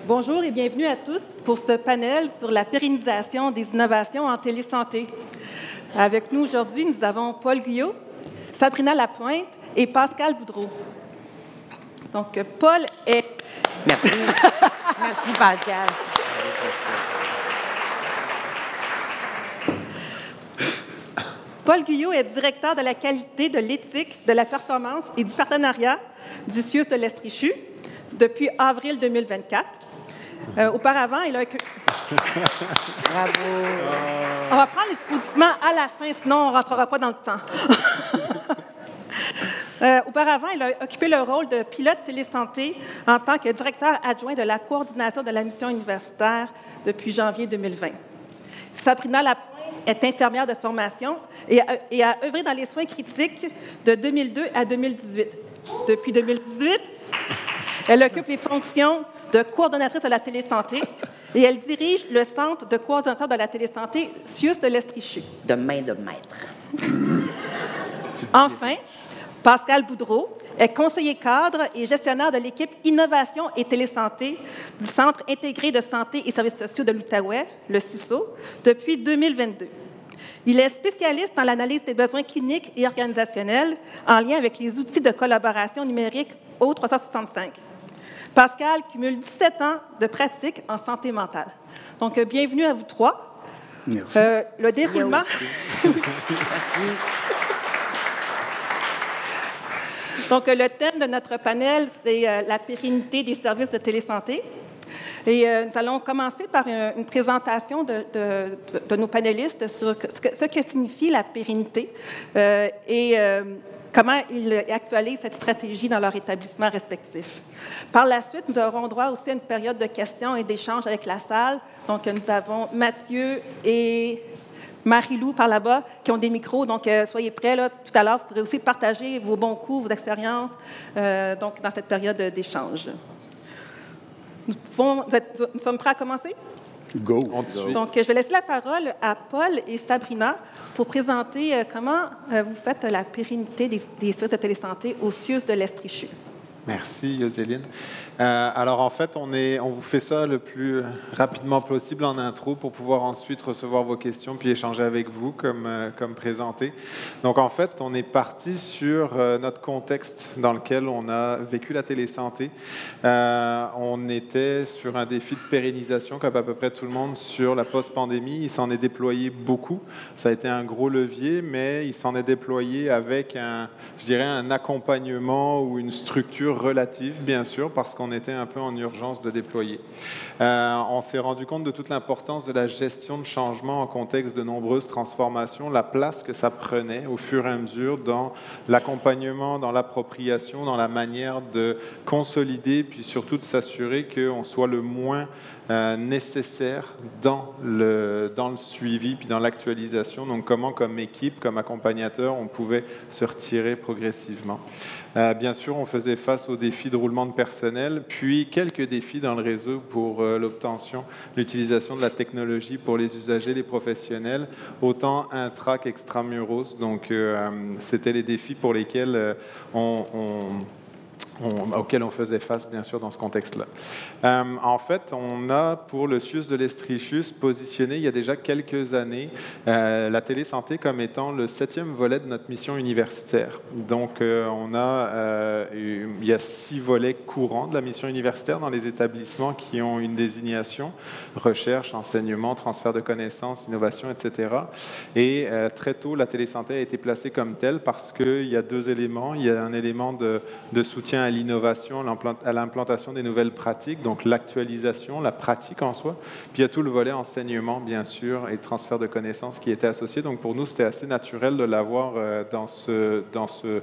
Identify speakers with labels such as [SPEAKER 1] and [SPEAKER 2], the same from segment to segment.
[SPEAKER 1] Bonjour et bienvenue à tous pour ce panel sur la pérennisation des innovations en télésanté. Avec nous aujourd'hui, nous avons Paul Guyot, Sabrina Lapointe et Pascal Boudreau. Donc, Paul est...
[SPEAKER 2] Merci. Merci, Pascal.
[SPEAKER 1] Paul Guyot est directeur de la qualité, de l'éthique, de la performance et du partenariat du CIUS de l'Estrichu depuis avril 2024. Auparavant, il a...
[SPEAKER 2] Bravo.
[SPEAKER 1] On va prendre les applaudissements à la fin, sinon on ne rentrera pas dans le temps. Auparavant, il a occupé le rôle de pilote télésanté en tant que directeur adjoint de la coordination de la mission universitaire depuis janvier 2020. Sabrina Lapointe est infirmière de formation et a œuvré dans les soins critiques de 2002 à 2018. Depuis 2018, elle occupe les fonctions de coordonnatrice de la télésanté et elle dirige le Centre de coordination de la télésanté CIUS de l'Estrichu.
[SPEAKER 2] De main de maître.
[SPEAKER 1] Enfin, Pascal Boudreau est conseiller cadre et gestionnaire de l'équipe Innovation et Télésanté du Centre intégré de santé et services sociaux de l'Outaouais, le CISO, depuis 2022. Il est spécialiste dans l'analyse des besoins cliniques et organisationnels en lien avec les outils de collaboration numérique O365. Pascal cumule 17 ans de pratique en santé mentale. Donc, bienvenue à vous trois.
[SPEAKER 3] Merci.
[SPEAKER 1] Le déroulement...
[SPEAKER 2] Merci.
[SPEAKER 1] Donc, le thème de notre panel, c'est la pérennité des services de télésanté. Et nous allons commencer par une présentation de nos panélistes sur ce que signifie la pérennité et comment ils actualisent cette stratégie dans leur établissement respectif. Par la suite, nous aurons droit aussi à une période de questions et d'échanges avec la salle. Donc, nous avons Mathieu et Marie-Lou par là-bas qui ont des micros. Donc, soyez prêts là, tout à l'heure. Vous pourrez aussi partager vos bons coups, vos expériences donc, dans cette période d'échange. Nous sommes prêts à commencer?
[SPEAKER 3] Go.
[SPEAKER 1] Donc, je vais laisser la parole à Paul et Sabrina pour présenter comment vous faites la pérennité des services de télésanté au CIUS de l'Estrichu.
[SPEAKER 4] Merci, Yoséline. Alors, en fait, on vous fait ça le plus rapidement possible en intro pour pouvoir ensuite recevoir vos questions puis échanger avec vous comme présenté. Donc, en fait, on est parti sur notre contexte dans lequel on a vécu la télésanté. On était sur un défi de pérennisation, comme à peu près tout le monde, sur la post-pandémie. Il s'en est déployé beaucoup. Ça a été un gros levier, mais il s'en est déployé avec un accompagnement ou une structure relative, bien sûr, parce qu'on était un peu en urgence de déployer. On s'est rendu compte de toute l'importance de la gestion de changement en contexte de nombreuses transformations, la place que ça prenait au fur et à mesure dans l'accompagnement, dans l'appropriation, dans la manière de consolider, puis surtout de s'assurer qu'on soit le moins nécessaire dans le suivi puis dans l'actualisation. Donc, comment, comme équipe, comme accompagnateur, on pouvait se retirer progressivement. Bien sûr, on faisait face aux défis de roulement de personnel, puis quelques défis dans le réseau pour l'obtention, l'utilisation de la technologie pour les usagers, les professionnels, autant intra qu'extramuros. Donc, c'était les défis pour lesquels auquel on faisait face, bien sûr, dans ce contexte-là. En fait, on a, pour le CIUS de l'Estrichu, positionné il y a déjà quelques années la télésanté comme étant le 7e volet de notre mission universitaire. Donc, il y a 6 volets courants de la mission universitaire dans les établissements qui ont une désignation, recherche, enseignement, transfert de connaissances, innovation, etc. Et très tôt, la télésanté a été placée comme telle parce qu'il y a 2 éléments. Il y a un élément de soutien à l'innovation, à l'implantation des nouvelles pratiques, donc l'actualisation, la pratique en soi. Puis il y a tout le volet enseignement, bien sûr, et transfert de connaissances qui était associé. Donc pour nous, c'était assez naturel de l'avoir dans ce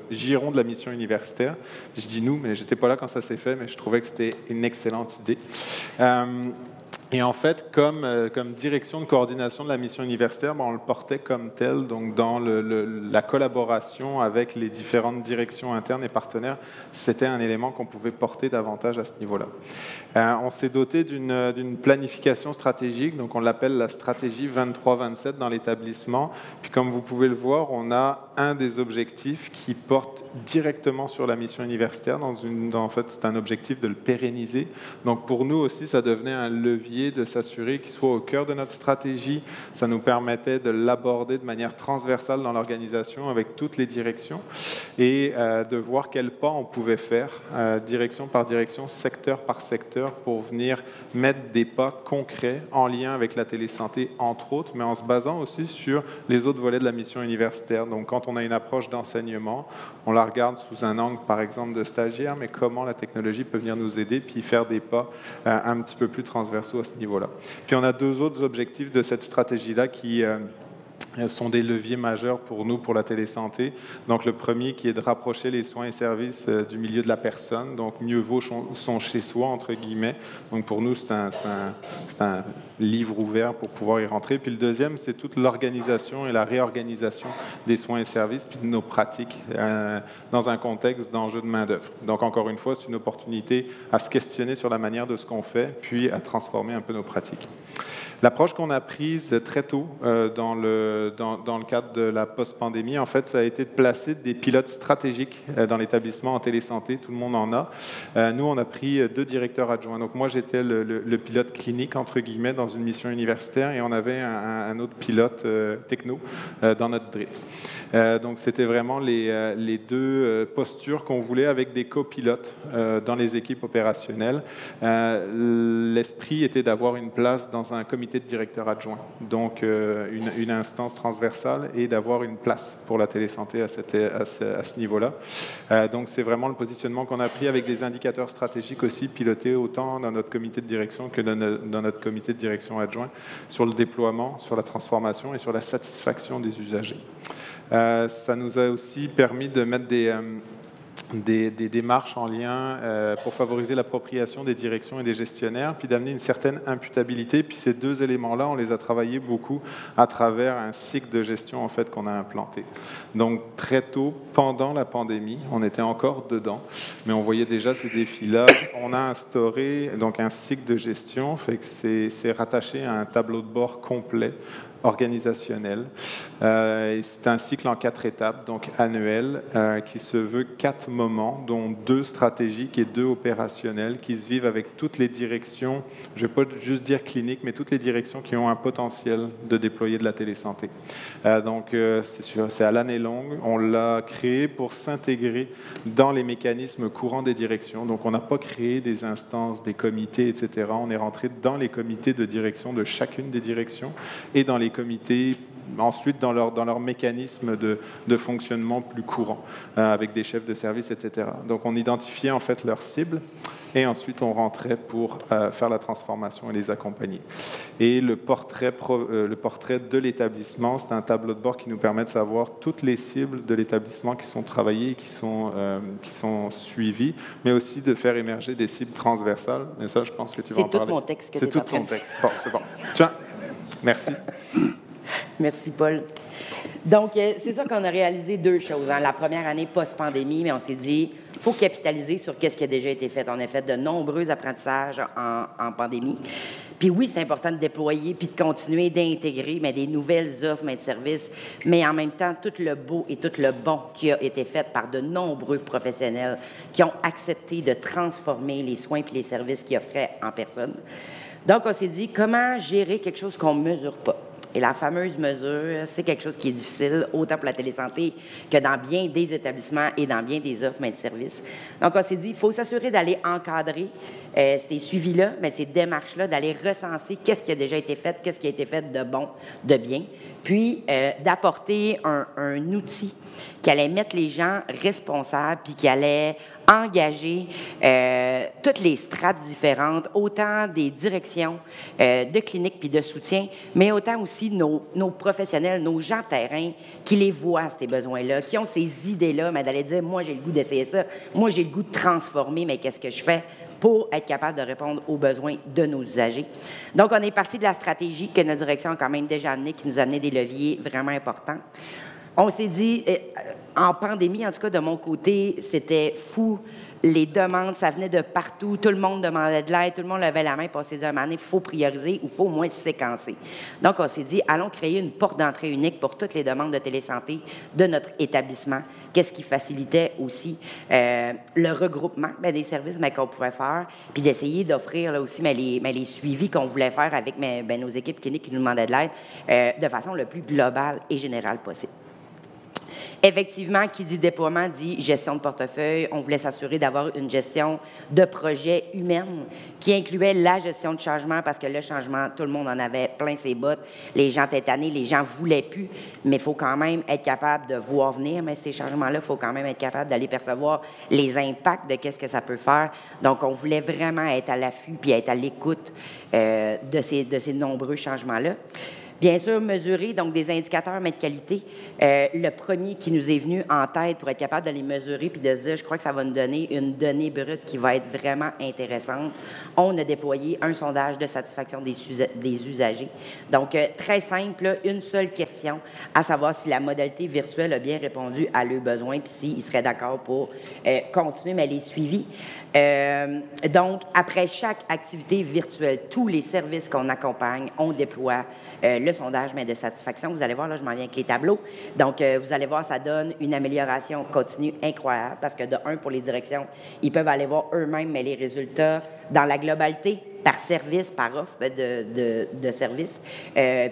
[SPEAKER 4] giron de la mission universitaire. Je dis nous, mais je n'étais pas là quand ça s'est fait, mais je trouvais que c'était une excellente idée. Et en fait, comme direction de coordination de la mission universitaire, on le portait comme tel, donc dans la collaboration avec les différentes directions internes et partenaires, c'était un élément qu'on pouvait porter davantage à ce niveau-là. On s'est doté d'une planification stratégique, donc on l'appelle la stratégie 23-27 dans l'établissement. Puis comme vous pouvez le voir, on a un des objectifs qui porte directement sur la mission universitaire. En fait, c'est un objectif de le pérenniser. Donc pour nous aussi, ça devenait un levier de s'assurer qu'il soit au cœur de notre stratégie. Ça nous permettait de l'aborder de manière transversale dans l'organisation avec toutes les directions et de voir quels pas on pouvait faire, direction par direction, secteur par secteur, pour venir mettre des pas concrets en lien avec la télésanté, entre autres, mais en se basant aussi sur les autres volets de la mission universitaire. Donc, quand on a une approche d'enseignement, on la regarde sous un angle, par exemple, de stagiaire, mais comment la technologie peut venir nous aider, puis faire des pas un petit peu plus transversaux à ce niveau-là. Puis, on a deux autres objectifs de cette stratégie-là qui sont des leviers majeurs pour nous, pour la télésanté. Donc, le premier qui est de rapprocher les soins et services du milieu de la personne. Donc, mieux vaut son chez-soi, entre guillemets. Donc, pour nous, c'est un livre ouvert pour pouvoir y rentrer. Puis, le deuxième, c'est toute l'organisation et la réorganisation des soins et services, puis de nos pratiques dans un contexte d'enjeu de main-d'œuvre. Donc, encore une fois, c'est une opportunité à se questionner sur la manière de ce qu'on fait, puis à transformer un peu nos pratiques. L'approche qu'on a prise très tôt dans le cadre de la post-pandémie, en fait, ça a été de placer des pilotes stratégiques dans l'établissement en télésanté. Tout le monde en a. Nous, on a pris 2 directeurs adjoints. Donc, moi, j'étais le pilote clinique, entre guillemets, dans une mission universitaire, et on avait un autre pilote techno dans notre DRIT. Donc, c'était vraiment les 2 postures qu'on voulait avec des copilotes dans les équipes opérationnelles. L'esprit était d'avoir une place dans un comité de directeurs adjoints, donc une instance transversale, et d'avoir une place pour la télésanté à ce niveau-là. Donc, c'est vraiment le positionnement qu'on a pris avec des indicateurs stratégiques aussi pilotés autant dans notre comité de direction que dans notre comité de direction adjoint sur le déploiement, sur la transformation et sur la satisfaction des usagers. Ça nous a aussi permis de mettre des démarches en lien pour favoriser l'appropriation des directions et des gestionnaires, puis d'amener une certaine imputabilité. Puis ces 2 éléments-là, on les a travaillés beaucoup à travers un cycle de gestion en fait qu'on a implanté. Donc très tôt, pendant la pandémie, on était encore dedans, mais on voyait déjà ces défis-là. On a instauré donc un cycle de gestion, fait que c'est rattaché à un tableau de bord complet organisationnel. C'est un cycle en 4 étapes, donc annuel, qui se veut 4 moments, dont 2 stratégiques et 2 opérationnels, qui se vivent avec toutes les directions, je ne vais pas juste dire cliniques, mais toutes les directions qui ont un potentiel de déployer de la télésanté. Donc, c'est à l'année longue. On l'a créé pour s'intégrer dans les mécanismes courants des directions. Donc, on n'a pas créé des instances, des comités, etc. On est rentré dans les comités de direction de chacune des directions et dans les comités, ensuite dans leur mécanisme de fonctionnement plus courant, avec des chefs de service, etc. Donc on identifiait en fait leurs cibles et ensuite on rentrait pour faire la transformation et les accompagner. Et le portrait de l'établissement, c'est un tableau de bord qui nous permet de savoir toutes les cibles de l'établissement qui sont travaillées et qui sont suivies, mais aussi de faire émerger des cibles transversales. Mais ça, je pense que tu vas en parler.
[SPEAKER 2] C'est tout mon texte que tu es en train de dire.
[SPEAKER 4] C'est tout ton texte. Bon, c'est bon. Tiens. Merci.
[SPEAKER 2] Merci, Paul. Donc, c'est sûr qu'on a réalisé 2 choses. La première année post-pandémie, mais on s'est dit, il faut capitaliser sur ce qui a déjà été fait. On a fait de nombreux apprentissages en pandémie. Puis oui, c'est important de déployer puis de continuer d'intégrer des nouvelles offres, de services, mais en même temps, tout le beau et tout le bon qui a été fait par de nombreux professionnels qui ont accepté de transformer les soins et les services qu'ils offraient en personne. Donc, on s'est dit, comment gérer quelque chose qu'on ne mesure pas? Et la fameuse mesure, c'est quelque chose qui est difficile, autant pour la télésanté que dans bien des établissements et dans bien des offres de services. Donc, on s'est dit, il faut s'assurer d'aller encadrer ces suivis-là, mais ces démarches-là, d'aller recenser qu'est-ce qui a déjà été fait, qu'est-ce qui a été fait de bon, de bien, puis d'apporter un outil qui allait mettre les gens responsables, puis qui allait engager toutes les strates différentes, autant des directions de cliniques puis de soutien, mais autant aussi nos professionnels, nos gens de terrain qui les voient, ces besoins-là, qui ont ces idées-là, mais d'aller dire, moi, j'ai le goût d'essayer ça, moi, j'ai le goût de transformer, mais qu'est-ce que je fais? pour être capable de répondre aux besoins de nos usagers. Donc, on est parti de la stratégie que notre direction a quand même déjà amenée, qui nous a amené des leviers vraiment importants. On s'est dit, en pandémie, en tout cas de mon côté, c'était fou. Les demandes, ça venait de partout. Tout le monde demandait de l'aide, tout le monde levait la main. Puis on s'est dit, à un moment donné, il faut prioriser ou il faut au moins séquencer. Donc, on s'est dit, allons créer une porte d'entrée unique pour toutes les demandes de télésanté de notre établissement. Qu'est-ce qui facilitait aussi le regroupement des services qu'on pouvait faire, puis d'essayer d'offrir là, aussi les suivis qu'on voulait faire avec nos équipes cliniques qui nous demandaient de l'aide de façon le plus globale et générale possible. Effectivement, qui dit déploiement dit gestion de portefeuille. On voulait s'assurer d'avoir une gestion de projet humaine qui incluait la gestion de changement parce que le changement, tout le monde en avait plein ses bottes. Les gens étaient tannés, les gens ne voulaient plus, mais il faut quand même être capable de voir venir. Mais ces changements-là, il faut quand même être capable d'aller percevoir les impacts de qu'est-ce que ça peut faire. Donc, on voulait vraiment être à l'affût puis être à l'écoute de ces nombreux changements-là. Bien sûr, mesurer donc des indicateurs de qualité. Le premier qui nous est venu en tête pour être capable de les mesurer puis de se dire, je crois que ça va nous donner une donnée brute qui va être vraiment intéressante. On a déployé un sondage de satisfaction des usagers. Donc, très simple, une seule question, à savoir si la modalité virtuelle a bien répondu à leurs besoins puis s'ils seraient d'accord pour continuer les suivis. Donc, après chaque activité virtuelle, tous les services qu'on accompagne, on déploie le sondage de satisfaction. Vous allez voir, là, je m'en viens avec les tableaux. Donc, vous allez voir, ça donne une amélioration continue incroyable parce que, de un, pour les directions, ils peuvent aller voir eux-mêmes les résultats dans la globalité, par service, par offre de service.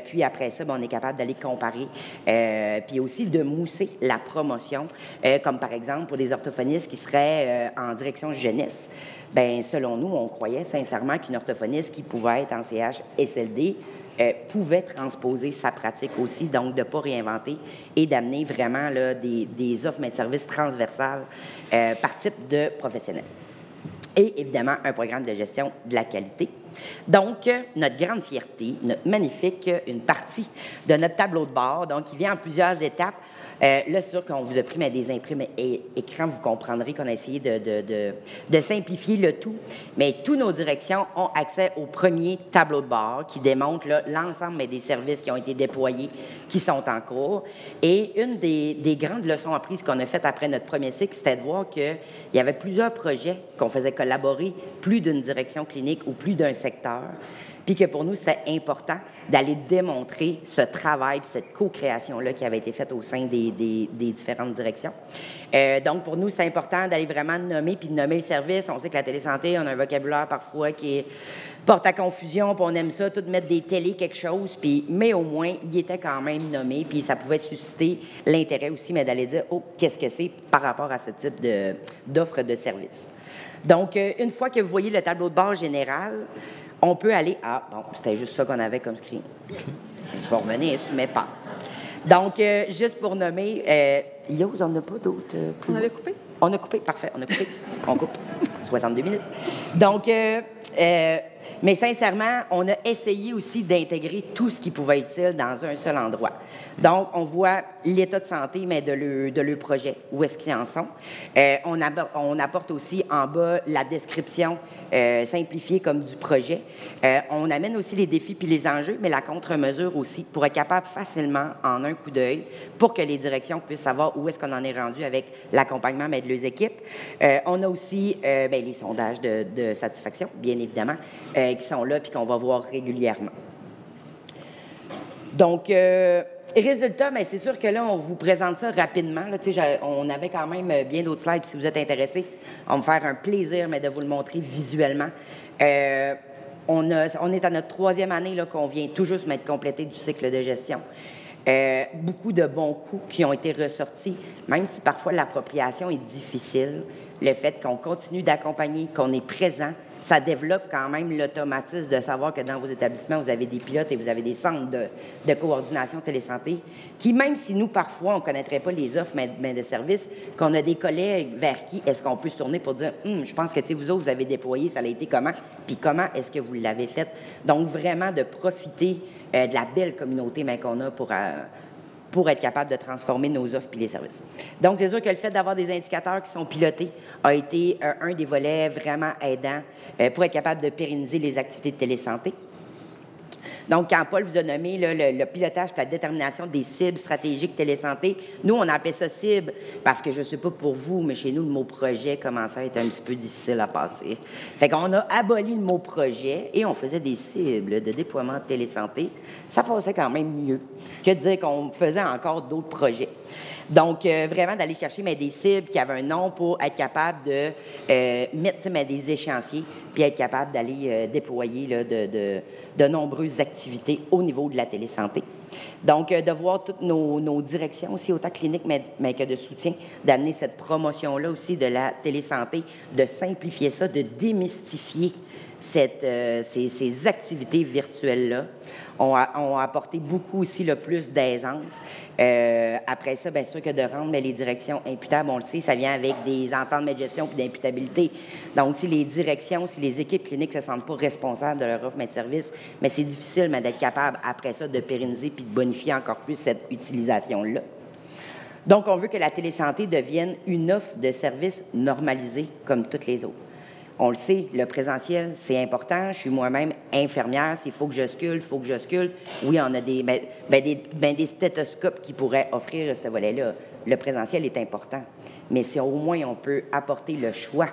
[SPEAKER 2] Puis après ça, on est capable d'aller comparer. Puis aussi de mousser la promotion, comme par exemple pour des orthophonistes qui seraient en direction jeunesse. Bien, selon nous, on croyait sincèrement qu'une orthophoniste qui pouvait être en CHSLD pouvait transposer sa pratique aussi, donc de ne pas réinventer et d'amener vraiment là, des offres de services transversales par type de professionnel. Et évidemment, un programme de gestion de la qualité. Donc, notre grande fierté, notre magnifique, une partie de notre tableau de bord, donc qui vient en plusieurs étapes. Là, c'est sûr qu'on vous a pris des imprimes écrans, vous comprendrez qu'on a essayé de simplifier le tout. Mais toutes nos directions ont accès au premier tableau de bord qui démontre l'ensemble des services qui ont été déployés, qui sont en cours. Et une des grandes leçons apprises qu'on a faites après notre premier cycle, c'était de voir qu'il y avait plusieurs projets qu'on faisait collaborer, plus d'une direction clinique ou plus d'un secteur. Puis que pour nous, c'était important d'aller démontrer ce travail, cette co-création-là qui avait été faite au sein des différentes directions. Donc, pour nous, c'est important d'aller vraiment nommer, puis de nommer le service. On sait que la télésanté, on a un vocabulaire parfois qui porte à confusion, puis on aime ça, tout mettre des télés, quelque chose, puis, mais au moins, il était quand même nommé, puis ça pouvait susciter l'intérêt aussi, mais d'aller dire, oh, qu'est-ce que c'est par rapport à ce type d'offre de service. Donc, une fois que vous voyez le tableau de bord général, on peut aller à... Bon, c'était juste ça qu'on avait comme screen. Je vais revenir sur mes pas. Donc, juste pour nommer, Yos, on n'a pas d'autres...
[SPEAKER 1] On avait coupé?
[SPEAKER 2] On a coupé, parfait, on a coupé. On coupe. 62 minutes. Donc, mais sincèrement, on a essayé aussi d'intégrer tout ce qui pouvait être utile dans un seul endroit. Donc, on voit l'état de santé, mais de leur projet, où est-ce qu'ils en sont. On apporte aussi en bas la description simplifiée comme du projet. On amène aussi les défis puis les enjeux, mais la contre-mesure aussi, pour être capable facilement, en un coup d'œil, pour que les directions puissent savoir où est-ce qu'on en est rendu avec l'accompagnement de leurs équipes. On a aussi les sondages de satisfaction, bien évidemment, qui sont là puis qu'on va voir régulièrement. Donc, résultat, c'est sûr que là, on vous présente ça rapidement. Là, on avait quand même bien d'autres slides. Si vous êtes intéressés, on va me faire un plaisir de vous le montrer visuellement. On est à notre 3e année qu'on vient tout juste mettre complété du cycle de gestion. Beaucoup de bons coups qui ont été ressortis, même si parfois l'appropriation est difficile. Le fait qu'on continue d'accompagner, qu'on est présent, ça développe quand même l'automatisme de savoir que dans vos établissements, vous avez des pilotes et vous avez des centres de coordination télésanté qui, même si nous, parfois, on ne connaîtrait pas les offres de services, qu'on a des collègues vers qui est-ce qu'on peut se tourner pour dire « je pense que vous autres, vous avez déployé, ça a été comment? Puis comment est-ce que vous l'avez fait? » Donc, vraiment de profiter de la belle communauté qu'on a pour pour être capable de transformer nos offres et les services. Donc, c'est sûr que le fait d'avoir des indicateurs qui sont pilotés a été un des volets vraiment aidants pour être capable de pérenniser les activités de télésanté. Donc, quand Paul vous a nommé là, le pilotage et la détermination des cibles stratégiques télésanté, nous, on appelait ça cible parce que je ne sais pas pour vous, mais chez nous, le mot projet commençait à être un petit peu difficile à passer. Fait qu'on a aboli le mot projet et on faisait des cibles de déploiement de télésanté. Ça passait quand même mieux que de dire qu'on faisait encore d'autres projets. Donc, vraiment d'aller chercher des cibles qui avaient un nom pour être capable de mettre des échéanciers puis être capable d'aller déployer là, de nombreuses activités au niveau de la télésanté. Donc, de voir toutes nos directions aussi, autant cliniques mais que de soutien, d'amener cette promotion-là aussi de la télésanté, de simplifier ça, de démystifier ces activités virtuelles-là ont apporté beaucoup aussi le plus d'aisance. Après ça, bien sûr que de rendre les directions imputables, on le sait, ça vient avec des ententes de gestion et d'imputabilité. Donc, si les directions, si les équipes cliniques ne se sentent pas responsables de leur offre de service, mais c'est difficile d'être capable, après ça, de pérenniser puis de bonifier encore plus cette utilisation-là. Donc, on veut que la télésanté devienne une offre de service normalisée comme toutes les autres. On le sait, le présentiel, c'est important. Je suis moi-même infirmière. S'il faut que je scule, il faut que je scule. Oui, on a des stéthoscopes qui pourraient offrir ce volet-là. Le présentiel est important. Mais si au moins on peut apporter le choix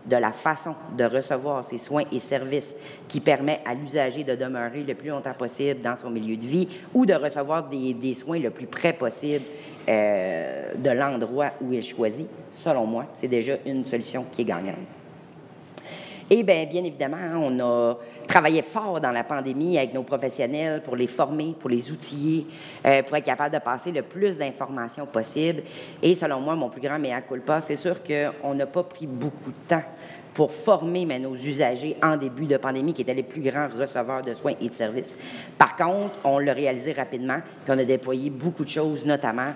[SPEAKER 2] de la façon de recevoir ces soins et services qui permet à l'usager de demeurer le plus longtemps possible dans son milieu de vie ou de recevoir des soins le plus près possible de l'endroit où il choisit, selon moi, c'est déjà une solution qui est gagnante. Et bien évidemment, on a travaillé fort dans la pandémie avec nos professionnels pour les former, pour les outiller, pour être capable de passer le plus d'informations possible. Et selon moi, mon plus grand mea culpa, c'est sûr qu'on n'a pas pris beaucoup de temps pour former nos usagers en début de pandémie, qui étaient les plus grands receveurs de soins et de services. Par contre, on l'a réalisé rapidement, puis on a déployé beaucoup de choses, notamment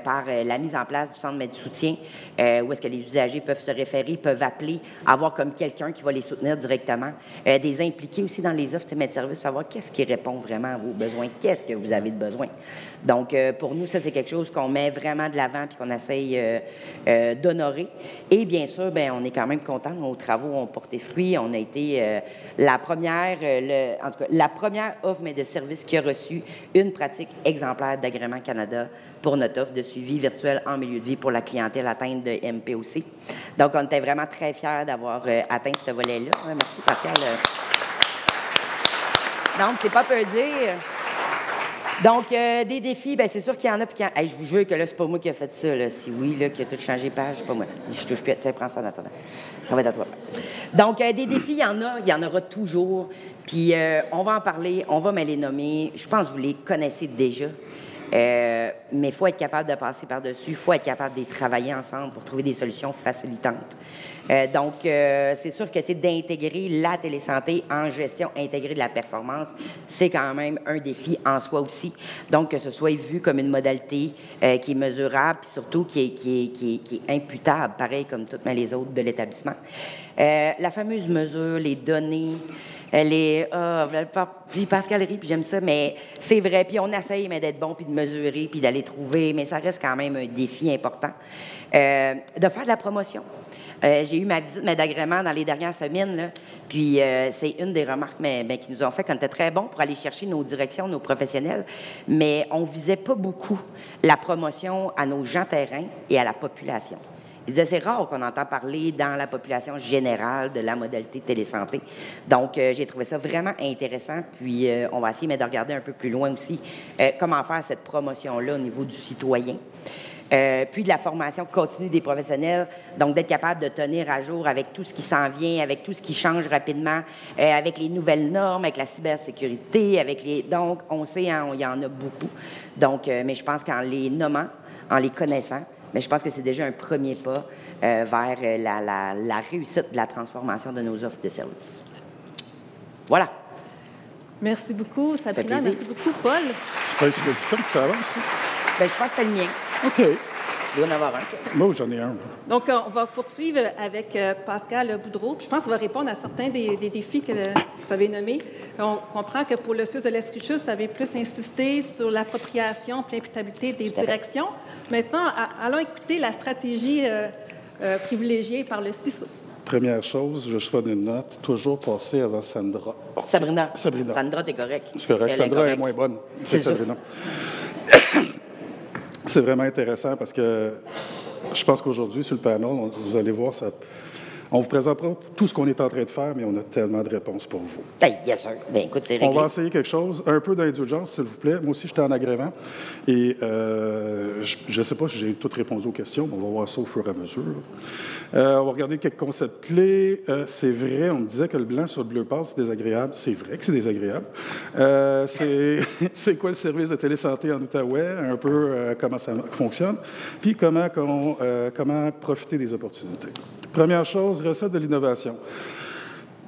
[SPEAKER 2] par la mise en place du centre de soutien, où est-ce que les usagers peuvent se référer, peuvent appeler, avoir comme quelqu'un qui va les soutenir directement, des impliquer aussi dans les offres de services, savoir qu'est-ce qui répond vraiment à vos besoins, qu'est-ce que vous avez de besoin. Donc, pour nous, ça, c'est quelque chose qu'on met vraiment de l'avant puis qu'on essaye d'honorer. Et bien sûr, on est quand même content. Nos travaux ont porté fruit. On a été la première offre de services qui a reçu une pratique exemplaire d'Agrément Canada pour notre offre de suivi virtuel en milieu de vie pour la clientèle atteinte de MPOC. Donc, on était vraiment très fiers d'avoir atteint ce volet-là. Merci, Pascal. Donc, c'est pas peu dire. Donc, des défis, c'est sûr qu'il y en a. Puis je vous jure que là, c'est pas moi qui ai fait ça. Là. Si oui, là, qui a tout changé page, c'est pas moi. Je touche plus. Tiens, prends ça en attendant. Ça va être à toi. Donc, des défis, il y en aura toujours. Puis, on va en parler, on va me les nommer. Je pense que vous les connaissez déjà. Mais il faut être capable de passer par-dessus. Il faut être capable de travailler ensemble pour trouver des solutions facilitantes. Donc, c'est sûr que d'intégrer la télésanté en gestion intégrée de la performance, c'est quand même un défi en soi aussi. Donc, que ce soit vu comme une modalité qui est mesurable, puis surtout qui est imputable, pareil comme toutes les autres de l'établissement. La fameuse mesure, les données, puis Pascal rit, puis j'aime ça, mais c'est vrai. Puis on essaye d'être bon, puis de mesurer, puis d'aller trouver, mais ça reste quand même un défi important. De faire de la promotion. J'ai eu ma visite d'agrément dans les dernières semaines, là, puis c'est une des remarques qui nous ont fait qu'on était très bons pour aller chercher nos directions, nos professionnels, mais on ne visait pas beaucoup la promotion à nos gens terrain et à la population. Il disait, c'est rare qu'on entend parler dans la population générale de la modalité télésanté. Donc, j'ai trouvé ça vraiment intéressant. Puis, on va essayer de regarder un peu plus loin aussi comment faire cette promotion-là au niveau du citoyen. Puis de la formation continue des professionnels, donc d'être capable de tenir à jour avec tout ce qui s'en vient, avec tout ce qui change rapidement, avec les nouvelles normes, avec la cybersécurité, donc, on sait, il y en a beaucoup. Donc, mais je pense qu'en les nommant, en les connaissant, mais je pense que c'est déjà un premier pas vers la réussite de la transformation de nos offres de services. Voilà.
[SPEAKER 1] Merci beaucoup, Sabrina. Merci beaucoup, Paul.
[SPEAKER 3] C'est pas que ça avance, ça?
[SPEAKER 2] Je pense que c'est le mien.
[SPEAKER 3] OK.
[SPEAKER 2] dois en avoir un.
[SPEAKER 3] Moi, j'en ai un.
[SPEAKER 1] Donc, on va poursuivre avec Pascal Boudreau. Je pense qu'il va répondre à certains des défis que vous avez nommés. On comprend que pour le CIUS de l'Estrie-Chus, vous avez plus insisté sur l'appropriation et l'imputabilité des directions. Maintenant, allons écouter la stratégie privilégiée par le CISO.
[SPEAKER 3] Première chose, je choisis une note, toujours passer avant Sandra.
[SPEAKER 2] Sabrina.
[SPEAKER 3] Sabrina.
[SPEAKER 2] Sandra, t'es correct.
[SPEAKER 3] C'est correct. Sandra est moins bonne. C'est Sabrina. C'est vraiment intéressant parce que je pense qu'aujourd'hui, sur le panel, vous allez voir, on ne vous présente pas tout ce qu'on est en train de faire, mais on a tellement de réponses pour vous.
[SPEAKER 2] Yes, sir. Bien, écoute, c'est réglé.
[SPEAKER 3] On va essayer quelque chose, un peu d'indulgence, s'il vous plaît. Moi aussi, j'étais en agrément. Et je ne sais pas si j'ai toutes répondu aux questions, mais on va voir ça au fur et à mesure. On va regarder quelques concepts clés. C'est vrai, on me disait que le blanc sur le bleu pâle, c'est désagréable. C'est vrai que c'est désagréable. C'est quoi le service de télésanté en Outaouais? Un peu comment ça fonctionne. Puis comment profiter des opportunités. Première chose, recette de l'innovation.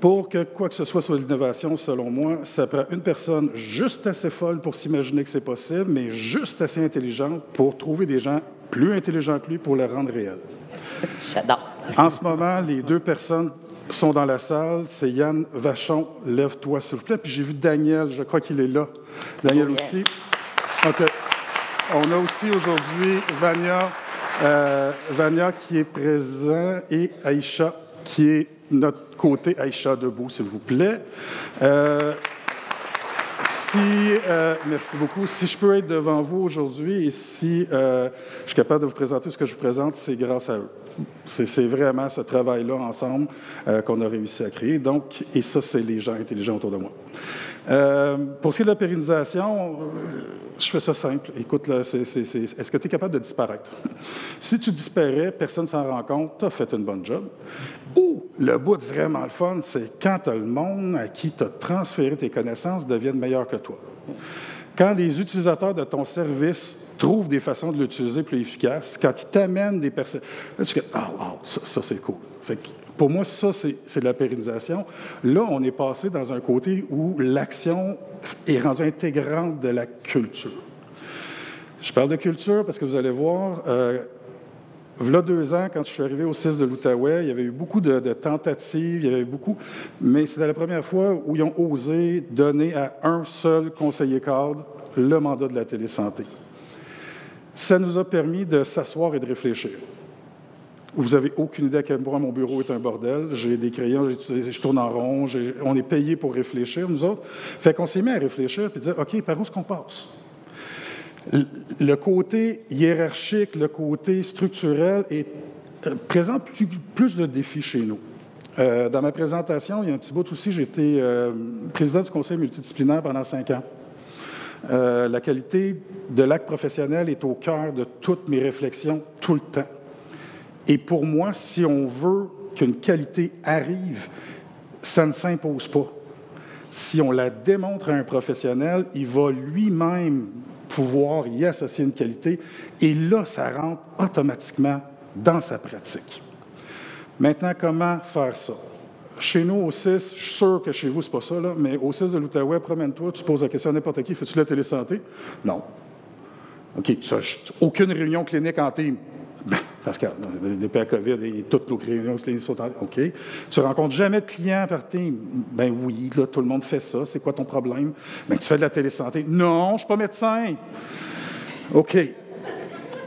[SPEAKER 3] Pour que quoi que ce soit sur l'innovation, selon moi, ça prend une personne juste assez folle pour s'imaginer que c'est possible, mais juste assez intelligente pour trouver des gens plus intelligents que lui pour le rendre réel.
[SPEAKER 2] J'adore.
[SPEAKER 3] En ce moment, les deux personnes sont dans la salle. C'est Yann Vachon. Lève-toi, s'il vous plaît. Puis j'ai vu Daniel, je crois qu'il est là. Daniel aussi. OK. On a aussi aujourd'hui Vania qui est présent et Aïcha qui est notre côté. Aïcha, debout, s'il vous plaît. Merci beaucoup. Si je peux être devant vous aujourd'hui et si je suis capable de vous présenter ce que je vous présente, c'est grâce à eux. C'est vraiment ce travail-là ensemble qu'on a réussi à créer. Donc, et ça, c'est les gens intelligents autour de moi. Pour ce qui est de la pérennisation, je fais ça simple. Écoute, est-ce que tu es capable de disparaître? Si tu disparais, personne ne s'en rend compte, tu as fait une bonne job. Ou, le bout vraiment le fun, c'est quand tu as le monde à qui tu as transféré tes connaissances deviennent meilleurs que toi. Quand les utilisateurs de ton service trouvent des façons de l'utiliser plus efficaces, quand ils t'amènent des personnes... Là, tu dis « Ah, wow, ça c'est cool. » Fait que, pour moi, ça, c'est de la pérennisation. Là, on est passé dans un côté où l'action est rendue intégrante de la culture. Je parle de culture parce que vous allez voir, v'là 2 ans, quand je suis arrivé au CIS de l'Outaouais, il y avait eu beaucoup de tentatives, il y avait beaucoup, mais c'était la première fois où ils ont osé donner à un seul conseiller cadre le mandat de la télésanté. Ça nous a permis de s'asseoir et de réfléchir. Vous n'avez aucune idée à quel point mon bureau est un bordel. J'ai des crayons, je tourne en rond, on est payé pour réfléchir, nous autres. Fait qu'on s'est mis à réfléchir et dire, OK, par où est-ce qu'on passe? Le côté hiérarchique, le côté structurel présente plus de défis chez nous. Dans ma présentation, il y a un petit bout aussi, j'ai été président du conseil multidisciplinaire pendant 5 ans. La qualité de l'acte professionnel est au cœur de toutes mes réflexions, tout le temps. Et pour moi, si on veut qu'une qualité arrive, ça ne s'impose pas. Si on la démontre à un professionnel, il va lui-même pouvoir y associer une qualité, et là, ça rentre automatiquement dans sa pratique. Maintenant, comment faire ça? Chez nous, au CIS, je suis sûr que chez vous, c'est pas ça, là, mais au CIS de l'Outaouais, promène-toi, tu poses la question à n'importe qui, fais-tu la télésanté? Non. OK, aucune réunion clinique en team. Parce que depuis la COVID, toutes nos réunions cliniques sont en... OK. Tu ne rencontres jamais de clients par team? Ben oui, là, tout le monde fait ça. C'est quoi ton problème? Ben, tu fais de la télésanté. Non, je ne suis pas médecin. OK.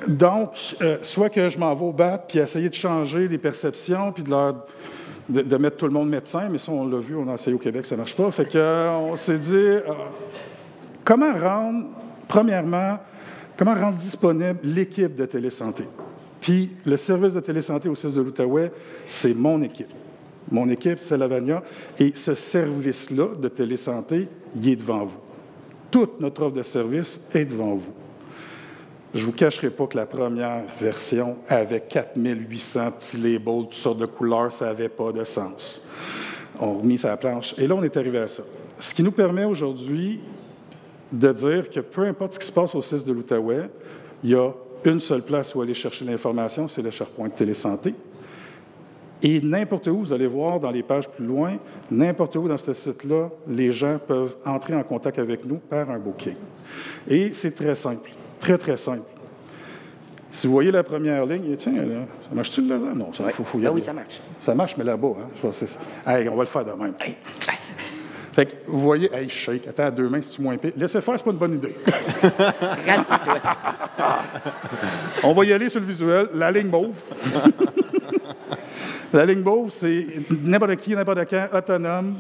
[SPEAKER 3] Donc, soit que je m'en vais au BAT, puis essayer de changer les perceptions, puis de mettre tout le monde médecin, mais ça, on l'a vu, on a essayé au Québec, ça ne marche pas. Fait qu'on s'est dit, premièrement, comment rendre disponible l'équipe de télésanté? Puis, le service de télésanté au CIS de l'Outaouais, c'est mon équipe. Mon équipe, c'est la Vania. Et ce service-là de télésanté, il est devant vous. Toute notre offre de service est devant vous. Je ne vous cacherai pas que la première version avait 4800 petits labels, toutes sortes de couleurs, ça n'avait pas de sens. On a remis ça à la planche. Et là, on est arrivé à ça. Ce qui nous permet aujourd'hui de dire que peu importe ce qui se passe au CIS de l'Outaouais, il y a une seule place où aller chercher l'information, c'est le SharePoint Télésanté. Et n'importe où, vous allez voir dans les pages plus loin, n'importe où dans ce site-là, les gens peuvent entrer en contact avec nous par un booking. Et c'est très simple, très, très simple. Si vous voyez la première ligne, tiens, là, ça marche-tu le laser? Non, ça faut fouiller.
[SPEAKER 2] Ah oui, ça marche.
[SPEAKER 3] Ça marche, mais là-bas, hein, je pense que c'est ça. Hey, on va le faire de même. Fait que vous voyez, hey, je shake, attends, à 2 mains, si tu moins pire. Laissez faire, c'est pas une bonne idée.
[SPEAKER 2] Rassis-toi.
[SPEAKER 3] On va y aller sur le visuel. La ligne mauve. La ligne mauve, c'est n'importe qui, n'importe quand, autonome.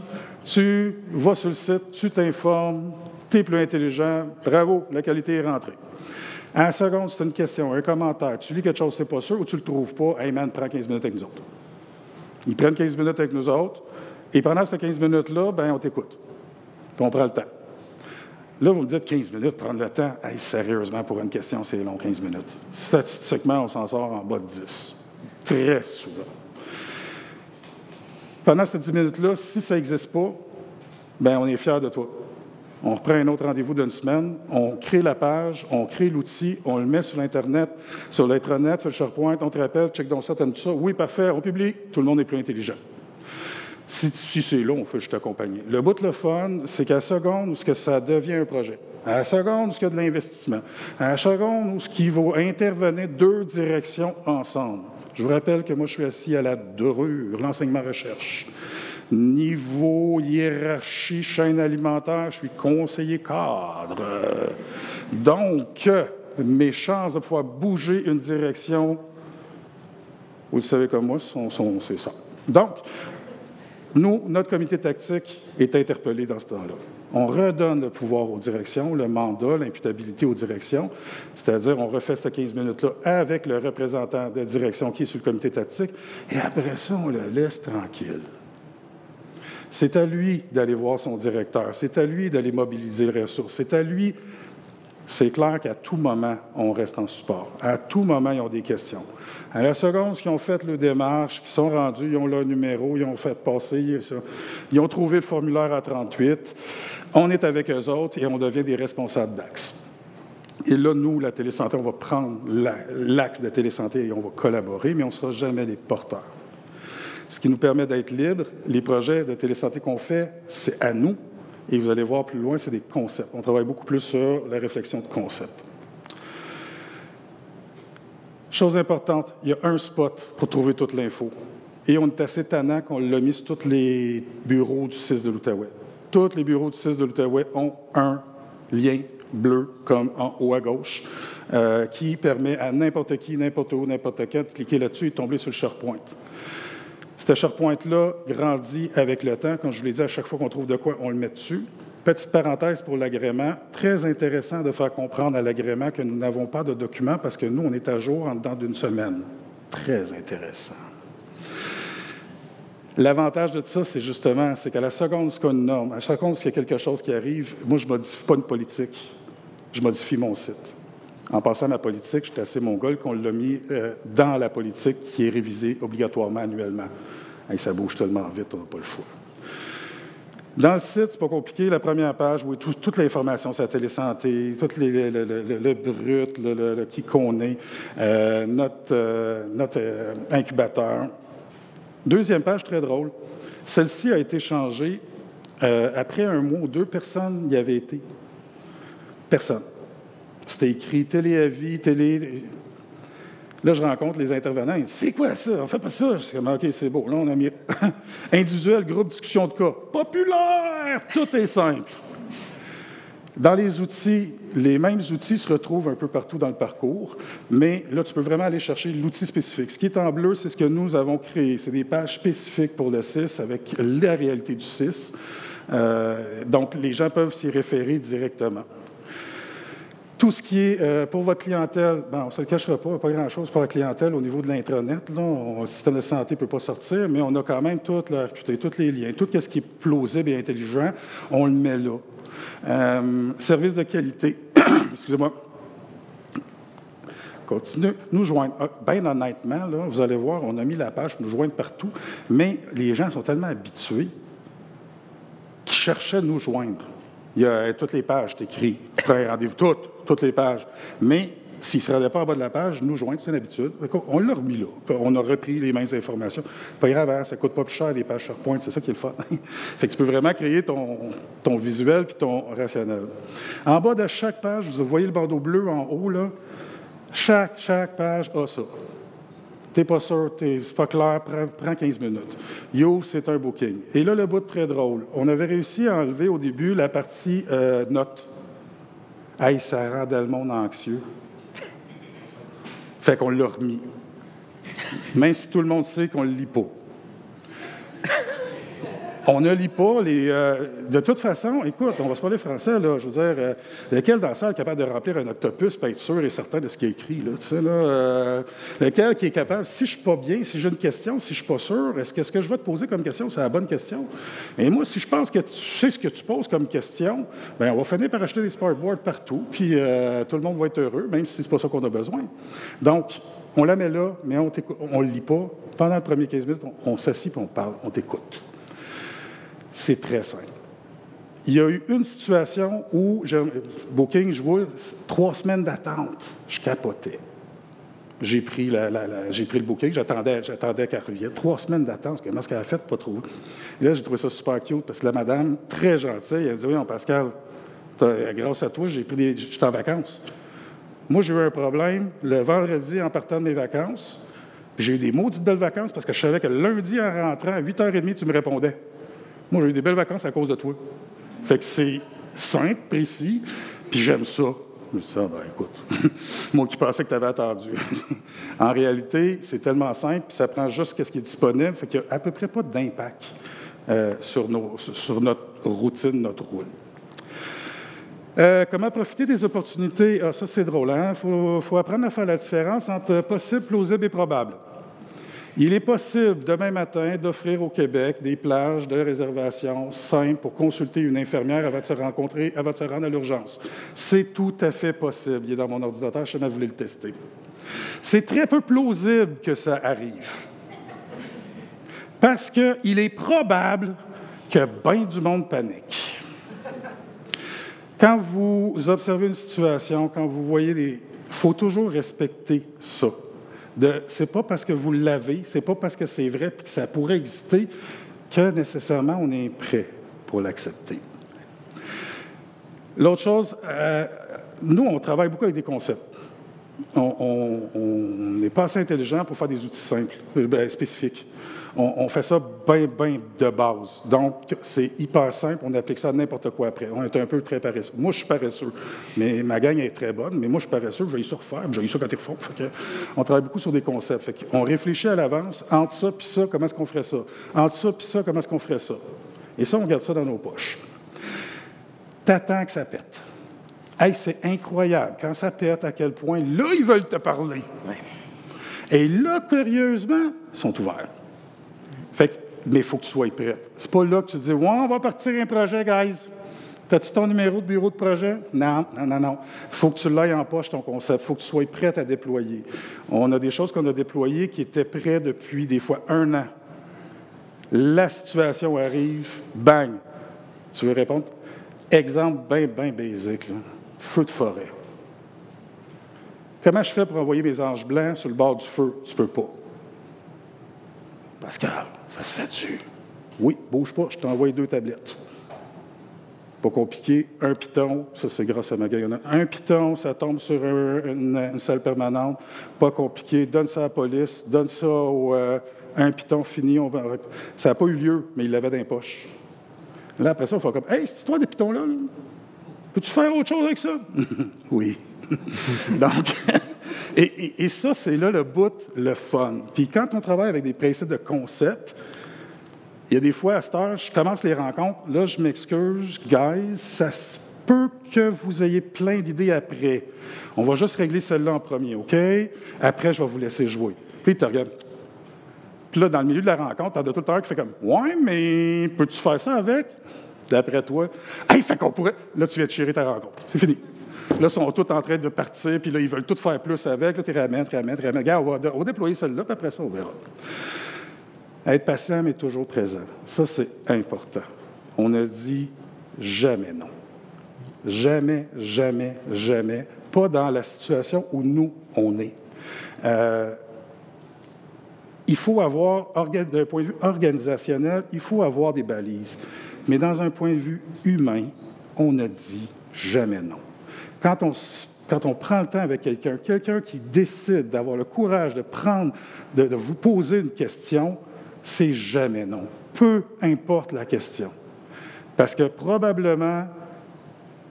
[SPEAKER 3] Tu vas sur le site, tu t'informes, tu es plus intelligent. Bravo, la qualité est rentrée. À la seconde, c'est une question, un commentaire. Tu lis quelque chose, c'est pas sûr, ou tu le trouves pas. Hey man, prends 15 minutes avec nous autres. Ils prennent 15 minutes avec nous autres. Et pendant ces 15 minutes-là, ben, on t'écoute. Puis on prend le temps. Là, vous me dites 15 minutes, prendre le temps. Hey, sérieusement, pour une question, c'est long, 15 minutes. Statistiquement, on s'en sort en bas de 10. Très souvent. Pendant ces 10 minutes-là, si ça n'existe pas, ben, on est fiers de toi. On reprend un autre rendez-vous d'une semaine, on crée la page, on crée l'outil, on le met sur l'Internet, sur l'intranet, sur le SharePoint, on te rappelle, check donc ça, t'aimes ça? Oui, parfait, on publie, tout le monde est plus intelligent. Si c'est long, on fait juste accompagner. Le bout de le fun, c'est qu'à la seconde où ça devient un projet, à la seconde où il y a de l'investissement, à la seconde où il va intervenir 2 directions ensemble. Je vous rappelle que moi, je suis assis à la dorure, l'enseignement-recherche. Niveau hiérarchie, chaîne alimentaire, je suis conseiller cadre. Donc, mes chances de pouvoir bouger une direction, vous le savez comme moi, c'est ça. Donc, nous, notre comité tactique est interpellé dans ce temps-là. On redonne le pouvoir aux directions, le mandat, l'imputabilité aux directions, c'est-à-dire on refait ces 15 minutes-là avec le représentant de direction qui est sur le comité tactique, et après ça, on le laisse tranquille. C'est à lui d'aller voir son directeur, c'est à lui d'aller mobiliser les ressources, c'est à lui. C'est clair qu'à tout moment, on reste en support. À tout moment, ils ont des questions. À la seconde, ils ont fait le démarche, ils sont rendus, ils ont leur numéro, ils ont fait passer, ils ont trouvé le formulaire A38. On est avec eux autres et on devient des responsables d'axe. Et là, nous, la télésanté, on va prendre l'axe de télésanté et on va collaborer, mais on ne sera jamais les porteurs. Ce qui nous permet d'être libres. Les projets de télésanté qu'on fait, c'est à nous. Et vous allez voir plus loin, c'est des concepts. On travaille beaucoup plus sur la réflexion de concepts. Chose importante, il y a un spot pour trouver toute l'info. Et on est assez tannant qu'on l'a mis sur tous les bureaux du 6 de l'Outaouais. Tous les bureaux du 6 de l'Outaouais ont un lien bleu, comme en haut à gauche, qui permet à n'importe qui, n'importe où, n'importe quand de cliquer là-dessus et de tomber sur le SharePoint. Ce SharePoint-là grandit avec le temps. Comme je vous l'ai dit, à chaque fois qu'on trouve de quoi, on le met dessus. Petite parenthèse pour l'agrément. Très intéressant de faire comprendre à l'agrément que nous n'avons pas de document parce que nous, on est à jour en dedans d'une semaine. Très intéressant. L'avantage de ça, c'est justement, c'est qu'à la seconde où il y a une norme, à la seconde où il y a quelque chose qui arrive, moi, je ne modifie pas une politique. Je modifie mon site. En passant à ma politique, j'étais assez mongol qu'on l'a mis dans la politique qui est révisée obligatoirement annuellement. Hey, ça bouge tellement vite, on n'a pas le choix. Dans le site, c'est pas compliqué. La première page, oui, toute l'information sur la télésanté, tout le brut, qui qu'on est, notre incubateur. Deuxième page, très drôle. Celle-ci a été changée. Après un mois ou 2, personne n'y avait été. Personne. C'était écrit téléavis, télé. Là, je rencontre les intervenants. Ils disent, c'est quoi ça? On fait pas ça. Je suis comme, OK, c'est beau. Là, on a mis individuel, groupe, discussion de cas. Populaire! Tout est simple. Dans les outils, les mêmes outils se retrouvent un peu partout dans le parcours, mais là, tu peux vraiment aller chercher l'outil spécifique. Ce qui est en bleu, c'est ce que nous avons créé. C'est des pages spécifiques pour le CIS avec la réalité du CIS. Donc, les gens peuvent s'y référer directement. Tout ce qui est pour votre clientèle, on ne se le cachera pas grand-chose pour la clientèle au niveau de l'Intranet. Le système de santé ne peut pas sortir, mais on a quand même toute la RQT, tous les liens, tout ce qui est plausible et intelligent, on le met là. Service de qualité, excusez-moi, continue, nous joindre. Bien honnêtement, là, vous allez voir, on a mis la page pour nous joindre partout, mais les gens sont tellement habitués qu'ils cherchaient à nous joindre. Il y a toutes les pages, c'est écrit, prends un rendez-vous, toutes les pages. Mais s'ils ne se rendaient pas en bas de la page, nous joindre, c'est une habitude. On l'a remis là. On a repris les mêmes informations. Pas grave, hein, ça ne coûte pas plus cher les pages SharePoint, c'est ça qui est le fun. Fait que tu peux vraiment créer ton visuel puis ton rationnel. En bas de chaque page, vous voyez le bandeau bleu en haut, là. Chaque page a ça. T'es pas sûr, c'est pas clair, prends 15 minutes. Yo, c'est un booking. Et là, le bout très drôle. On avait réussi à enlever au début la partie notes. Hey, ça rendait le monde anxieux. Fait qu'on l'a remis. Même si tout le monde sait qu'on ne le lit pas. On ne lit pas les... de toute façon, écoute, on va se parler français, là. Je veux dire, lequel danseur est capable de remplir un octopus pour être sûr et certain de ce qui est écrit, là? Tu sais, là, lequel qui est capable... Si je ne suis pas bien, si j'ai une question, si je ne suis pas sûr, est-ce que ce que je vais te poser comme question, c'est la bonne question? Mais moi, si je pense que tu sais ce que tu poses comme question, bien, on va finir par acheter des smartboards partout, puis tout le monde va être heureux, même si ce n'est pas ça qu'on a besoin. Donc, on la met là, mais on ne le lit pas. Pendant le premier 15 minutes, on s'assit et on parle, on t'écoute. C'est très simple. Il y a eu une situation où, booking, je vois 3 semaines d'attente. Je capotais. J'ai pris le booking, j'attendais qu'elle revienne. 3 semaines d'attente, comment est-ce qu'elle a fait? Pas trop. Et là, j'ai trouvé ça super cute, parce que la madame, très gentille, elle dit « Oui, Pascal, grâce à toi, j'étais en vacances. Moi, j'ai eu un problème le vendredi en partant de mes vacances, puis j'ai eu des maudites belles vacances, parce que je savais que le lundi, en rentrant, à 8h30, tu me répondais. Moi, j'ai eu des belles vacances à cause de toi. Fait que c'est simple, précis, puis j'aime ça. Je me dis, ben écoute, moi qui pensais que tu avais attendu. En réalité, c'est tellement simple, puis ça prend juste ce qui est disponible, fait qu'il n'y a à peu près pas d'impact sur notre routine, notre rôle. Comment profiter des opportunités? Ah, ça, c'est drôle, hein? Faut apprendre à faire la différence entre possible, plausible et probable. Il est possible, demain matin, d'offrir au Québec des plages de réservation simples pour consulter une infirmière avant de se rendre à l'urgence. C'est tout à fait possible. Il est dans mon ordinateur, je voulais le tester. C'est très peu plausible que ça arrive. Parce qu'il est probable que bien du monde panique. Quand vous observez une situation, quand vous voyez il faut toujours respecter ça. C'est pas parce que vous l'avez, c'est pas parce que c'est vrai et que ça pourrait exister que nécessairement on est prêt pour l'accepter. L'autre chose, nous, on travaille beaucoup avec des concepts. On n'est pas assez intelligent pour faire des outils simples, spécifiques. On fait ça bien de base. Donc, c'est hyper simple. On applique ça à n'importe quoi après. On est un peu très paresseux. Moi, je suis paresseux. Mais ma gang est très bonne. Mais moi, je suis paresseux. J'ai eu ça refaire. J'ai eu ça quand ils refont. On travaille beaucoup sur des concepts. On réfléchit à l'avance. Entre ça puis ça, comment est-ce qu'on ferait ça? Entre ça puis ça, comment est-ce qu'on ferait ça? Et ça, on garde ça dans nos poches. T'attends que ça pète. Hey, c'est incroyable. Quand ça pète, à quel point, là, ils veulent te parler. Ouais. Et là, curieusement, ils sont ouverts. Mais il faut que tu sois prête. C'est pas là que tu dis « Ouais, on va partir un projet, guys. T'as-tu ton numéro de bureau de projet? » Non. Il faut que tu l'aies en poche, ton concept. Il faut que tu sois prête à déployer. On a des choses qu'on a déployées qui étaient prêtes depuis des fois 1 an. La situation arrive, bang. Tu veux répondre? Exemple bien basique, là. Feu de forêt. Comment je fais pour envoyer mes anges blancs sur le bord du feu? Tu peux pas. Pascal, ça se fait-tu? Oui, bouge pas, je t'ai envoyé 2 tablettes. Pas compliqué, un piton, ça c'est grâce à ma gang. Un piton, ça tombe sur une salle permanente, pas compliqué, donne ça à la police, donne ça au un piton fini. Ça n'a pas eu lieu, mais il l'avait dans les poches. Là, après ça, on fait comme, hey, cette histoire de pitons-là, peux-tu faire autre chose avec ça? Oui. Donc, et ça, c'est là le bout, le fun. Puis quand on travaille avec des principes de concept, il y a des fois, à cette heure, je commence les rencontres, là, je m'excuse, guys, ça se peut que vous ayez plein d'idées après. On va juste régler celle-là en premier, OK? Après, je vais vous laisser jouer. Puis, tu regardes. Puis là, dans le milieu de la rencontre, tu as tout le temps qui fait comme, ouais, mais peux-tu faire ça avec? D'après toi, hey, fait qu'on pourrait. Là, tu viens de chérir ta rencontre. C'est fini. Là, ils sont tous en train de partir, puis là, ils veulent tout faire plus avec. Là, tu ramènes. Regarde, on va déployer celle-là, puis après ça, on verra. Être patient, mais toujours présent. Ça, c'est important. On a dit jamais non. Jamais. Pas dans la situation où nous, on est. Il faut avoir, d'un point de vue organisationnel, il faut avoir des balises. Mais dans un point de vue humain, on a dit jamais non. Quand quand on prend le temps avec quelqu'un qui décide d'avoir le courage de vous poser une question, c'est jamais non. Peu importe la question. Parce que probablement,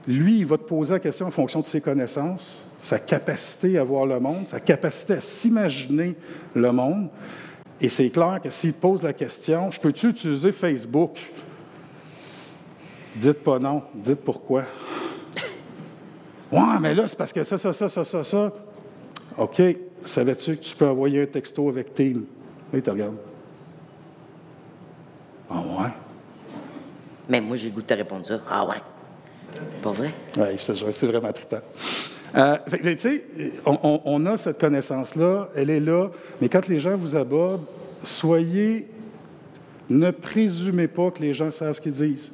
[SPEAKER 3] lui, il va te poser la question en fonction de ses connaissances, sa capacité à voir le monde, sa capacité à s'imaginer le monde. Et c'est clair que s'il te pose la question, « Je peux-tu utiliser Facebook? » Dites pas non, dites pourquoi. « Ouais, mais là, c'est parce que ça. » OK, savais-tu que tu peux envoyer un texto avec Team? Là, il te regarde. Ah ouais?
[SPEAKER 2] Mais moi, j'ai le goût de te répondre ça. Ah ouais? Pas vrai?
[SPEAKER 3] Oui, je te jure, c'est vraiment trippant. Tu sais, on a cette connaissance-là, elle est là, mais quand les gens vous abordent, ne présumez pas que les gens savent ce qu'ils disent.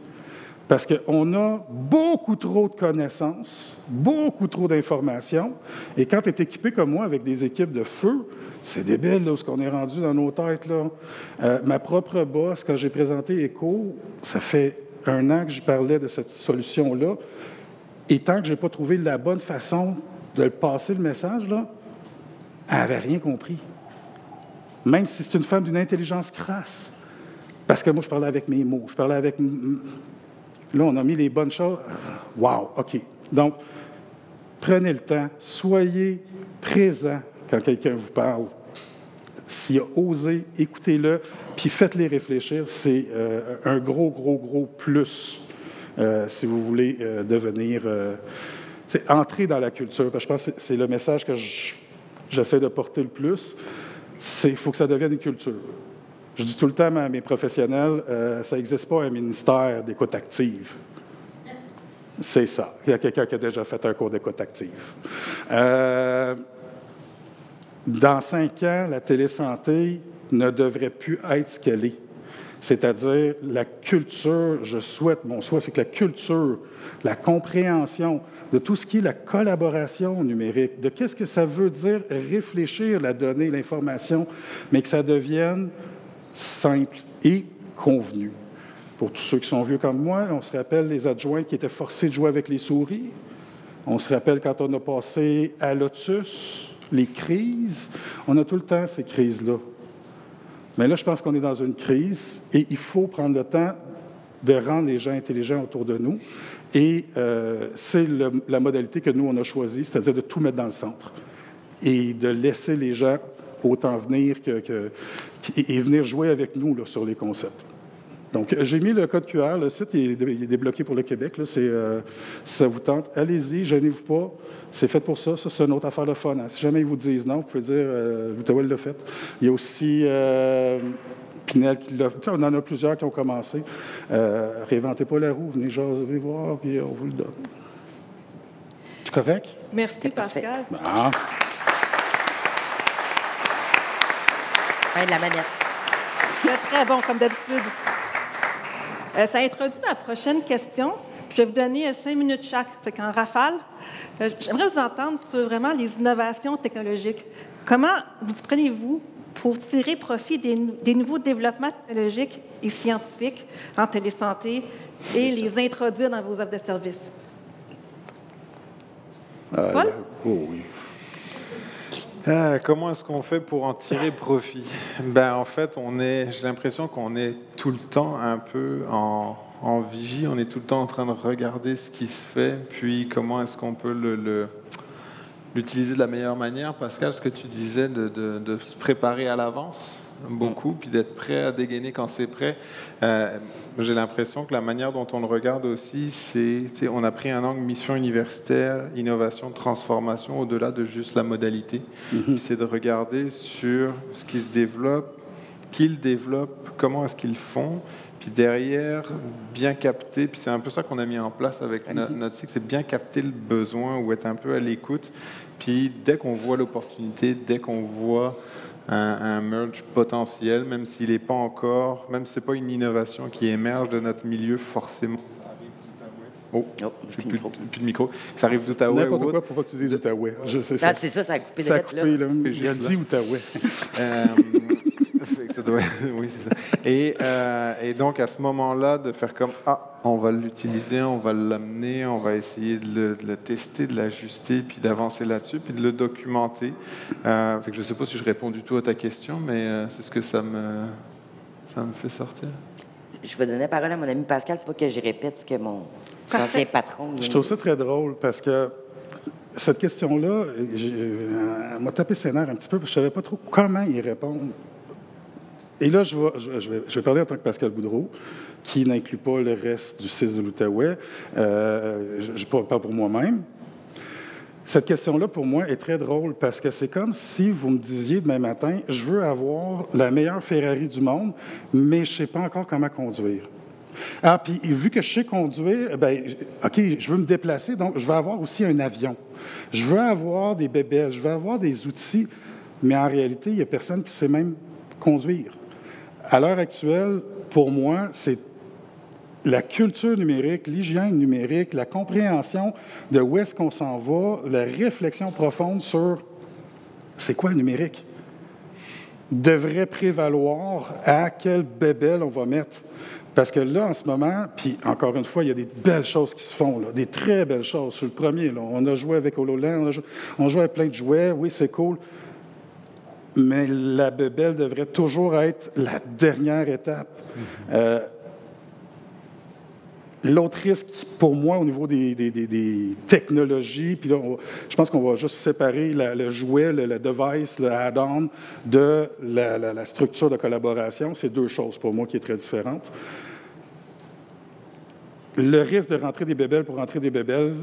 [SPEAKER 3] Parce qu'on a beaucoup trop de connaissances, beaucoup trop d'informations, et quand tu es équipé comme moi avec des équipes de feu, c'est débile, là, ce qu'on est rendu dans nos têtes, là. Ma propre boss, quand j'ai présenté ECHO, ça fait 1 an que j'y parlais de cette solution-là, et tant que je n'ai pas trouvé la bonne façon de le passer, le message, là, elle n'avait rien compris. Même si c'est une femme d'une intelligence crasse. Parce que moi, je parlais avec mes mots, je parlais avec... Là, on a mis les bonnes choses. Wow, OK. Donc, prenez le temps, soyez présent quand quelqu'un vous parle. S'il a osé, écoutez-le, puis faites-les réfléchir. C'est un gros plus si vous voulez devenir... entrer dans la culture. Parce que je pense que c'est le message que j'essaie de porter le plus. Il faut que ça devienne une culture. Je dis tout le temps à mes professionnels, ça n'existe pas un ministère d'écoute active. C'est ça. Il y a quelqu'un qui a déjà fait un cours d'écoute active. Dans 5 ans, la télésanté ne devrait plus être ce qu'elle est. C'est-à-dire, la culture, mon souhait, c'est que la culture, la compréhension de tout ce qui est la collaboration numérique, de qu'est-ce que ça veut dire réfléchir la donnée, l'information, mais que ça devienne simple et convenu. Pour tous ceux qui sont vieux comme moi, on se rappelle les adjoints qui étaient forcés de jouer avec les souris. On se rappelle quand on a passé à Lotus, les crises. On a tout le temps ces crises-là. Mais là, je pense qu'on est dans une crise et il faut prendre le temps de rendre les gens intelligents autour de nous. Et c'est la modalité que nous, on a choisie, c'est-à-dire de tout mettre dans le centre et de laisser les gens autant venir et venir jouer avec nous là, sur les concepts. Donc, j'ai mis le code QR. Le site il est débloqué pour le Québec. Là, si ça vous tente, allez-y, gênez-vous pas. C'est fait pour ça. Ça, c'est une autre affaire de fun. Hein. Si jamais ils vous disent non, vous pouvez dire l'Outaouais l'a fait. Il y a aussi Pinel qui l'a fait. On en a plusieurs qui ont commencé. Réinventez pas la roue. Venez jaser, venez voir, puis on vous le donne. C'est correct?
[SPEAKER 1] Merci, Pascal.
[SPEAKER 3] Ah.
[SPEAKER 2] Fin de la manette.
[SPEAKER 1] C'est très bon, comme d'habitude. Ça introduit ma prochaine question. Je vais vous donner 5 minutes chaque, fait qu'en rafale. J'aimerais vous entendre sur vraiment les innovations technologiques. Comment vous prenez-vous pour tirer profit des nouveaux développements technologiques et scientifiques en télésanté et les introduire dans vos offres de services? Paul?
[SPEAKER 3] Oh oui.
[SPEAKER 4] Comment est-ce qu'on fait pour en tirer profit? En fait, j'ai l'impression qu'on est tout le temps un peu en vigie, on est tout le temps en train de regarder ce qui se fait, puis comment est-ce qu'on peut l'utiliser de la meilleure manière. Pascal, ce que tu disais de se préparer à l'avance beaucoup, puis d'être prêt à dégainer quand c'est prêt. J'ai l'impression que la manière dont on le regarde aussi, on a pris un angle mission universitaire, innovation, transformation, au-delà de juste la modalité. C'est de regarder sur ce qui se développe, qui le développe, comment est-ce qu'ils le font, puis derrière, bien capter, puis c'est un peu ça qu'on a mis en place avec notre cycle, c'est bien capter le besoin ou être un peu à l'écoute, puis dès qu'on voit l'opportunité, dès qu'on voit un merge potentiel, même s'il n'est pas encore, même si ce n'est pas une innovation qui émerge de notre milieu forcément. Oh, plus de micro. Ça arrive d'Outaouais.
[SPEAKER 3] N'importe quoi, pourquoi tu dis Outaouais?
[SPEAKER 2] C'est ça, ça a coupé
[SPEAKER 3] ça a coupé, là. Il a dit Outaouais.
[SPEAKER 4] Fait que ça doit... Oui, c'est ça. Et donc, à ce moment-là, de faire comme, on va l'utiliser, on va l'amener, on va essayer de le tester, de l'ajuster, puis d'avancer là-dessus, puis de le documenter. Fait que je ne sais pas si je réponds du tout à ta question, mais c'est ce que ça me fait sortir.
[SPEAKER 2] Je vais donner la parole à mon ami Pascal pour pas que je répète ce que mon ancien patron...
[SPEAKER 3] Je trouve ça très drôle parce que cette question-là, elle m'a tapé ses nerfs un petit peu parce que je ne savais pas trop comment y répondre. Et là, je vais parler en tant que Pascal Boudreau, qui n'inclut pas le reste du 6 de l'Outaouais. Je parle pour moi-même. Cette question-là, pour moi, est très drôle parce que c'est comme si vous me disiez demain matin, je veux avoir la meilleure Ferrari du monde, mais je ne sais pas encore comment conduire. Ah, puis vu que je sais conduire, bien, OK, je veux me déplacer, donc je veux avoir aussi un avion. Je veux avoir des bébelles, je veux avoir des outils, mais en réalité, il n'y a personne qui sait même conduire. À l'heure actuelle, pour moi, c'est la culture numérique, l'hygiène numérique, la compréhension de où est-ce qu'on s'en va, la réflexion profonde sur c'est quoi le numérique, devrait prévaloir à quelle bébelle on va mettre. Parce que là, en ce moment, puis encore une fois, il y a des belles choses qui se font, là, des très belles choses. Je suis le premier, là. On a joué avec HoloLens, on joue avec plein de jouets, oui, c'est cool. Mais la bébelle devrait toujours être la dernière étape. L'autre risque, pour moi, au niveau des technologies, puis là, je pense qu'on va juste séparer le jouet, le device, le add-on de la structure de collaboration. C'est deux choses, pour moi, qui est très différentes. Le risque de rentrer des bébelles pour rentrer des bébelles,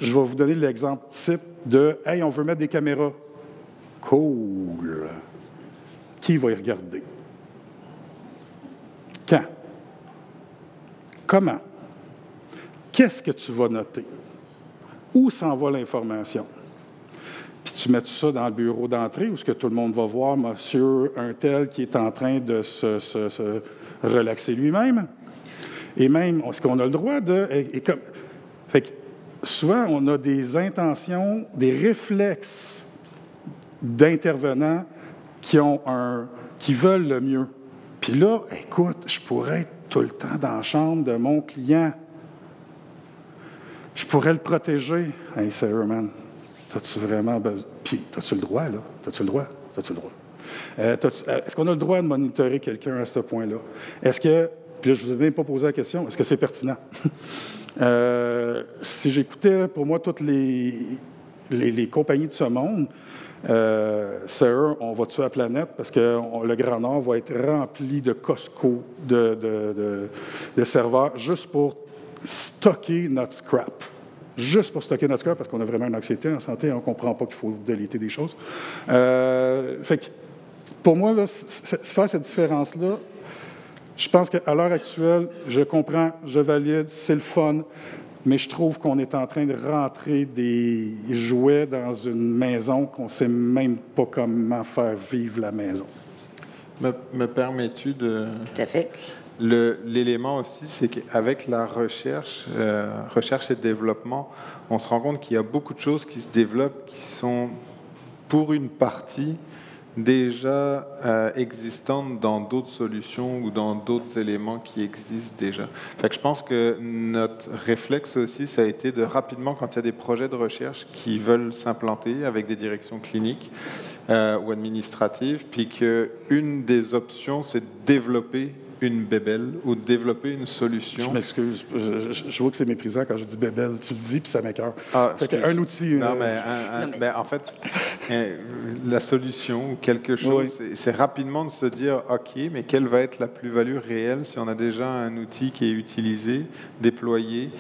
[SPEAKER 3] je vais vous donner l'exemple type de « Hey, on veut mettre des caméras. » Cool. Qui va y regarder? Quand? Comment? Qu'est-ce que tu vas noter? Où s'en va l'information? Puis tu mets tout ça dans le bureau d'entrée où ce que tout le monde va voir monsieur un tel qui est en train de se relaxer lui-même? Et même, est-ce qu'on a le droit de... Fait que souvent, on a des intentions, des réflexes d'intervenants qui veulent le mieux. Puis là, écoute, je pourrais être tout le temps dans la chambre de mon client. Je pourrais le protéger. Hey, sérieux, man, t'as-tu vraiment besoin? Puis, t'as-tu le droit, là? T'as-tu le droit? T'as-tu le droit? Est-ce qu'on a le droit de monitorer quelqu'un à ce point-là? Est-ce que... Puis là, je ne vous ai même pas posé la question, est-ce que c'est pertinent? Si j'écoutais, pour moi, toutes les compagnies de ce monde, sérieux, on va tuer la planète parce que le Grand Nord va être rempli de Costco, de serveurs, juste pour stocker notre scrap. Juste pour stocker notre scrap, parce qu'on a vraiment une anxiété en santé, on ne comprend pas qu'il faut déliter des choses. Fait que, pour moi, là, faire cette différence-là, je pense qu'à l'heure actuelle, je comprends, je valide, c'est le fun, mais je trouve qu'on est en train de rentrer des jouets dans une maison qu'on ne sait même pas comment faire vivre la maison.
[SPEAKER 4] Me permets-tu de...
[SPEAKER 2] Tout à fait.
[SPEAKER 4] L'élément aussi, c'est qu'avec la recherche et développement, on se rend compte qu'il y a beaucoup de choses qui se développent qui sont, pour une partie, déjà existantes dans d'autres solutions ou dans d'autres éléments qui existent déjà. Fait que je pense que notre réflexe aussi, ça a été de rapidement, quand il y a des projets de recherche qui veulent s'implanter avec des directions cliniques ou administratives, puis qu'une des options, c'est de développer une bébelle ou de développer une solution.
[SPEAKER 3] Je m'excuse, je vois que c'est méprisant quand je dis bébelle. Tu le dis, puis ça m'écoeure. Un outil...
[SPEAKER 4] Non, mais en fait, la solution ou quelque chose, oui. C'est rapidement de se dire, OK, mais quelle va être la plus-value réelle si on a déjà un outil qui est utilisé, déployé,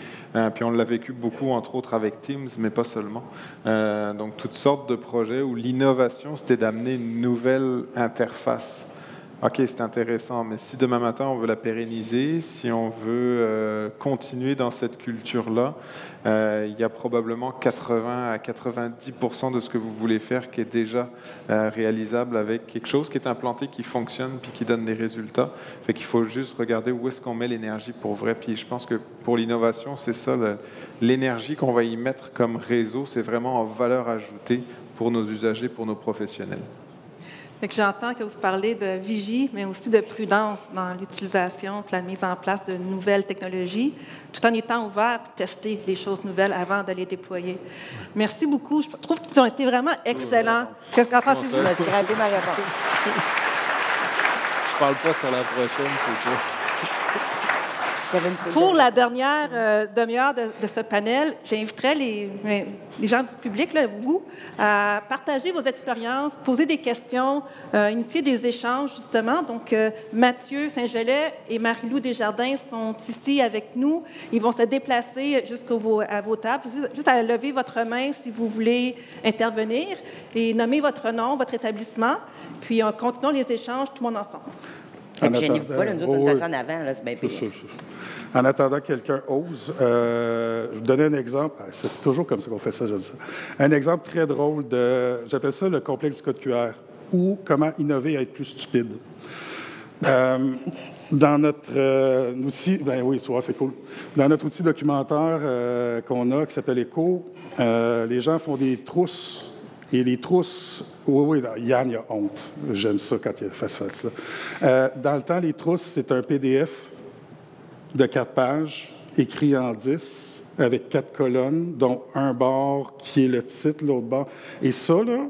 [SPEAKER 4] puis on l'a vécu beaucoup, entre autres, avec Teams, mais pas seulement. Donc, toutes sortes de projets où l'innovation, c'était d'amener une nouvelle interface. OK, c'est intéressant, mais si demain matin, on veut la pérenniser, si on veut continuer dans cette culture-là, il y a probablement 80 à 90% de ce que vous voulez faire qui est déjà réalisable avec quelque chose qui est implanté, qui fonctionne, puis qui donne des résultats. Fait qu'il faut juste regarder où est-ce qu'on met l'énergie pour vrai. Puis je pense que pour l'innovation, c'est ça, l'énergie qu'on va y mettre comme réseau, c'est vraiment en valeur ajoutée pour nos usagers, pour nos professionnels.
[SPEAKER 1] Fait que j'entends que vous parlez de vigie, mais aussi de prudence dans l'utilisation et la mise en place de nouvelles technologies, tout en étant ouvert pour tester les choses nouvelles avant de les déployer. Merci beaucoup. Je trouve qu'ils ont été vraiment excellents. Qu'est-ce qu'en pensez-vous?
[SPEAKER 2] Je me suis scrappé ma réponse.
[SPEAKER 4] Je parle pas sur la prochaine, c'est tout.
[SPEAKER 1] Pour la dernière demi-heure de ce panel, j'inviterai les gens du public, là, vous, à partager vos expériences, poser des questions, initier des échanges, justement. Donc, Mathieu Saint-Gelais et Marie-Lou Desjardins sont ici avec nous. Ils vont se déplacer à vos tables. Juste à lever votre main si vous voulez intervenir et nommer votre nom, votre établissement. Puis, continuons les échanges, tout le monde ensemble.
[SPEAKER 2] Gênez-vous pas, là, nous autres, on est assis en avant, là, c'est bien pire.
[SPEAKER 3] En attendant que quelqu'un ose, je vous donnais un exemple. C'est toujours comme ça qu'on fait ça, j'aime ça. Un exemple très drôle j'appelle ça le complexe du code QR, ou comment innover à être plus stupide. Dans notre outil, ben oui, tu vois, c'est cool. Dans notre outil documentaire qu'on a, qui s'appelle ECHO, les gens font des trousses. Et les trousses, oui, Yann, il a honte. J'aime ça quand il fait ça. Dans le temps, les trousses, c'est un PDF de 4 pages, écrit en 10, avec 4 colonnes, dont un bord qui est le titre, l'autre bord. Et ça, là,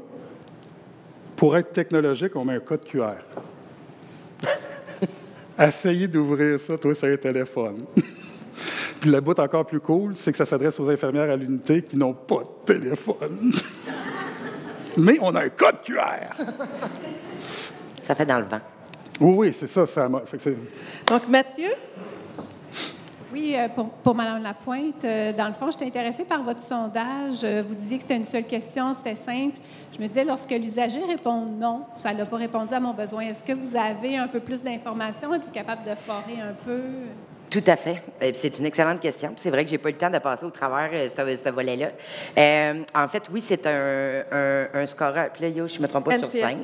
[SPEAKER 3] pour être technologique, on met un code QR. Essayez d'ouvrir ça, toi, sur un téléphone. Puis le bout encore plus cool, c'est que ça s'adresse aux infirmières à l'unité qui n'ont pas de téléphone. Mais on a un code QR.
[SPEAKER 2] Ça fait dans le vent.
[SPEAKER 3] Oui, c'est ça.
[SPEAKER 1] Donc, Mathieu?
[SPEAKER 5] Oui, pour Mme Lapointe, dans le fond, j'étais intéressée par votre sondage. Vous disiez que c'était une seule question, c'était simple. Je me disais, lorsque l'usager répond non, ça n'a pas répondu à mon besoin. Est-ce que vous avez un peu plus d'informations? Êtes-vous capable de forer un peu?
[SPEAKER 2] Tout à fait. C'est une excellente question. C'est vrai que je n'ai pas eu le temps de passer au travers ce volet-là. En fait, oui, c'est un scoreur. Puis là, je ne me trompe pas
[SPEAKER 1] NPS.
[SPEAKER 2] sur 5.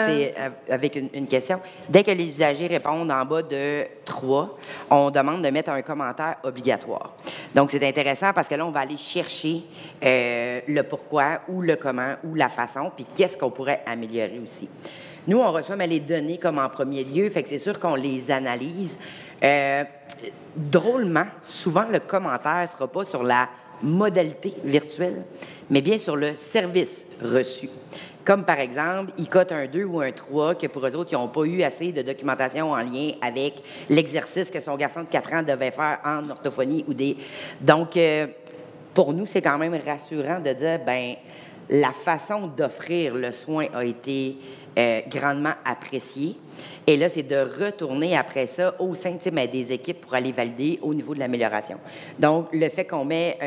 [SPEAKER 2] C'est avec une question. Dès que les usagers répondent en bas de 3, on demande de mettre un commentaire obligatoire. Donc, c'est intéressant parce que là, on va aller chercher le pourquoi ou le comment ou la façon, puis qu'est-ce qu'on pourrait améliorer aussi. Nous, on reçoit les données comme en premier lieu, fait que c'est sûr qu'on les analyse. Drôlement, souvent, le commentaire ne sera pas sur la modalité virtuelle, mais bien sur le service reçu. Comme par exemple, ils cotent un 2 ou un 3, que pour eux autres, ils n'ont pas eu assez de documentation en lien avec l'exercice que son garçon de 4 ans devait faire en orthophonie ou des... Donc, pour nous, c'est quand même rassurant de dire, bien, la façon d'offrir le soin a été grandement appréciée. Et là, c'est de retourner après ça au sein des équipes pour aller valider au niveau de l'amélioration. Donc, le fait qu'on met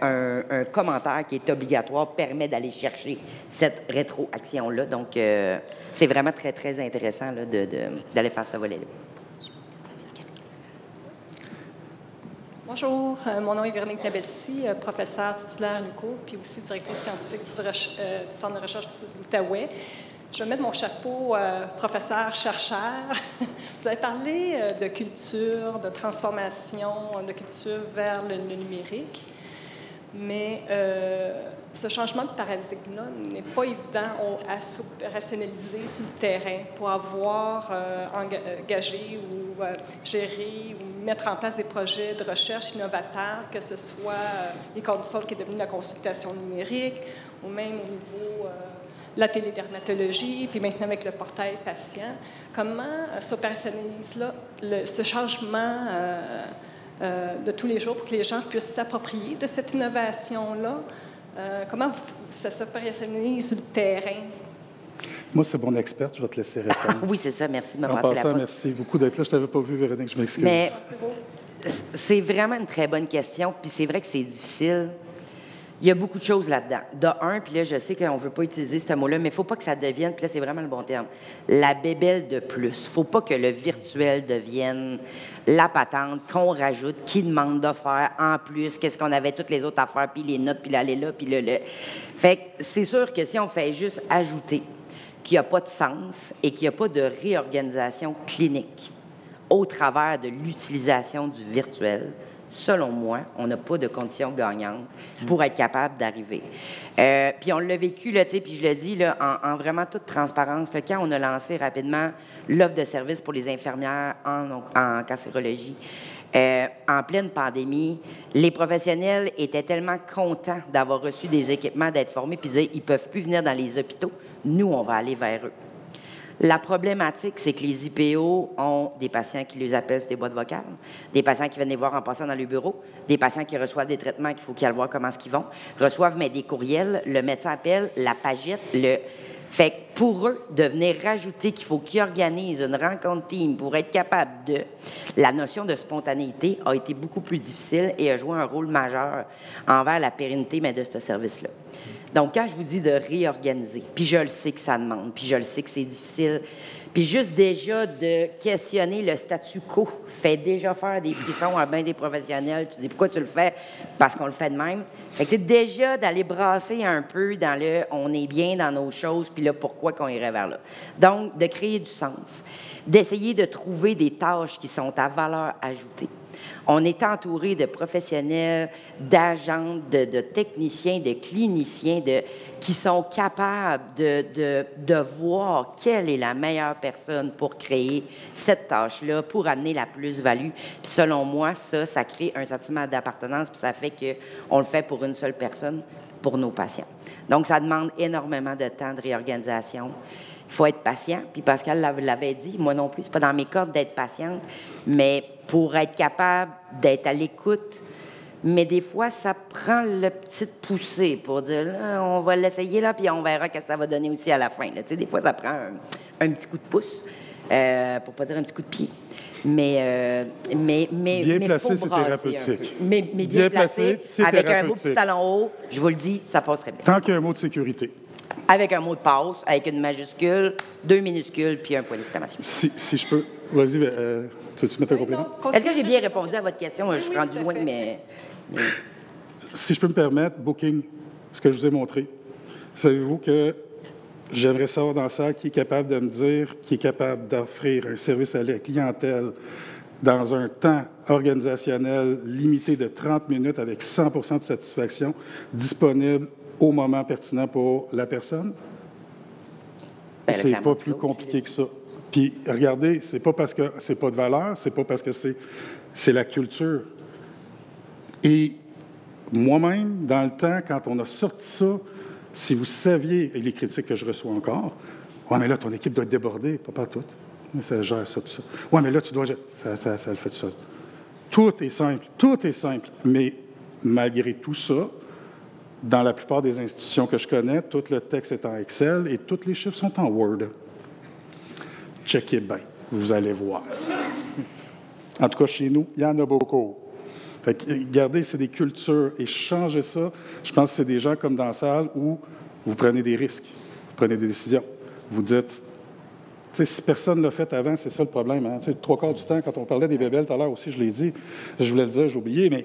[SPEAKER 2] un commentaire qui est obligatoire permet d'aller chercher cette rétroaction-là. Donc, c'est vraiment très, très intéressant là, d'aller faire ce volet-là.
[SPEAKER 6] Bonjour, mon nom est Véronique Tabelsi, professeure titulaire à l'UQO, puis aussi directrice scientifique du Centre de recherche de l'Outaouais. Je vais mettre mon chapeau professeur-chercheur. Vous avez parlé de culture, de transformation de culture vers le numérique, mais ce changement de paradigme-là n'est pas évident à opérationnaliser sur le terrain pour avoir engagé ou géré ou mettre en place des projets de recherche innovateurs, que ce soit les conditions qui est devenue la consultation numérique ou même au niveau la télédermatologie, puis maintenant avec le portail patient. Comment s'opérationnalise là ce changement de tous les jours pour que les gens puissent s'approprier de cette innovation-là? Comment ça s'opérationnalise sur le terrain?
[SPEAKER 3] Moi, c'est mon experte, je vais te laisser répondre.
[SPEAKER 2] Oui, c'est ça. Merci de me
[SPEAKER 3] passer
[SPEAKER 2] passer la parole.
[SPEAKER 3] Merci beaucoup d'être là. Je ne t'avais pas vu, Véronique, je m'excuse.
[SPEAKER 2] Mais c'est vraiment une très bonne question, puis c'est vrai que c'est difficile. Il y a beaucoup de choses là-dedans. De un, puis là, je sais qu'on ne veut pas utiliser ce mot-là, mais il ne faut pas que ça devienne, puis là, c'est vraiment le bon terme, la bébelle de plus. Il ne faut pas que le virtuel devienne la patente qu'on rajoute, qui demande de faire en plus, qu'est-ce qu'on avait toutes les autres affaires, puis les notes, puis l'aller là, puis le. Fait que c'est sûr que si on fait juste ajouter qu'il n'y a pas de sens et qu'il n'y a pas de réorganisation clinique au travers de l'utilisation du virtuel, selon moi, on n'a pas de conditions gagnantes pour être capable d'arriver. Puis on l'a vécu, là, puis je le dis là, en vraiment toute transparence, là, quand on a lancé rapidement l'offre de service pour les infirmières en cancérologie, en pleine pandémie, les professionnels étaient tellement contents d'avoir reçu des équipements, d'être formés, puis disaient ils ne peuvent plus venir dans les hôpitaux. Nous, on va aller vers eux. La problématique, c'est que les IPO ont des patients qui les appellent sur des boîtes vocales, des patients qui viennent les voir en passant dans le bureau, des patients qui reçoivent des traitements qu'il faut qu'ils aillent voir comment est-ce qu'ils vont, reçoivent mais des courriels, le médecin appelle, la pagette, Fait que pour eux, de venir rajouter qu'il faut qu'ils organisent une rencontre team pour être capable de... La notion de spontanéité a été beaucoup plus difficile et a joué un rôle majeur envers la pérennité mais de ce service-là. Donc, quand je vous dis de réorganiser, puis je le sais que ça demande, puis je le sais que c'est difficile, puis juste déjà de questionner le statu quo fait déjà faire des frissons à bien des professionnels. Tu dis, pourquoi tu le fais? Parce qu'on le fait de même. Fait que déjà d'aller brasser un peu dans le « on est bien dans nos choses », puis là, pourquoi qu'on irait vers là? Donc, de créer du sens, d'essayer de trouver des tâches qui sont à valeur ajoutée. On est entouré de professionnels, d'agents, de techniciens, de cliniciens qui sont capables de voir quelle est la meilleure personne pour créer cette tâche-là, pour amener la plus-value. Puis selon moi, ça crée un sentiment d'appartenance, puis ça fait qu'on le fait pour une seule personne, pour nos patients. Donc, ça demande énormément de temps de réorganisation. Il faut être patient. Puis Pascal l'avait dit, moi non plus, c'est pas dans mes cordes d'être patiente, mais pour être capable d'être à l'écoute. Mais des fois, ça prend le petit poussée pour dire, là, on va l'essayer là, puis on verra ce que ça va donner aussi à la fin. Là. Tu sais, des fois, ça prend un petit coup de pouce, pour pas dire un petit coup de pied. Mais
[SPEAKER 3] bien placé, c'est thérapeutique.
[SPEAKER 2] Mais bien placé, avec un beau petit talon haut, je vous le dis, ça passerait bien.
[SPEAKER 3] Tant qu'il y a un mot de sécurité.
[SPEAKER 2] Avec un mot de passe, avec une majuscule, 2 minuscules, puis un point d'exclamation.
[SPEAKER 3] Si je peux... Vas-y, tu veux-tu mettre un complément?
[SPEAKER 2] Est-ce que j'ai bien répondu à votre question? Je suis rendu loin, mais...
[SPEAKER 3] Si je peux me permettre, Booking, ce que je vous ai montré, savez-vous que j'aimerais savoir dans ça qui est capable de me dire, qui est capable d'offrir un service à la clientèle dans un temps organisationnel limité de 30 minutes avec 100% de satisfaction, disponible au moment pertinent pour la personne? C'est pas plus compliqué que ça. Puis, regardez, c'est pas parce que c'est pas de valeur, c'est pas parce que c'est la culture. Et moi-même, dans le temps, quand on a sorti ça, si vous saviez, et les critiques que je reçois encore, « Ouais, mais là, ton équipe doit être débordée. » Pas toutes. Mais ça gère ça, tout ça. « Ouais, mais là, tu dois... » Ça le fait tout seul. Tout est simple. Mais malgré tout ça, dans la plupart des institutions que je connais, tout le texte est en Excel et tous les chiffres sont en Word. Checkez bien, vous allez voir. En tout cas, chez nous, il y en a beaucoup. Fait que, regardez, c'est des cultures. Et changer ça, je pense que c'est des gens comme dans la salle où vous prenez des risques, vous prenez des décisions. Vous dites, si personne ne l'a fait avant, c'est ça le problème. Hein? 3/4 du temps, quand on parlait des bébelles tout à l'heure aussi, je l'ai dit, je voulais le dire, j'ai oublié, mais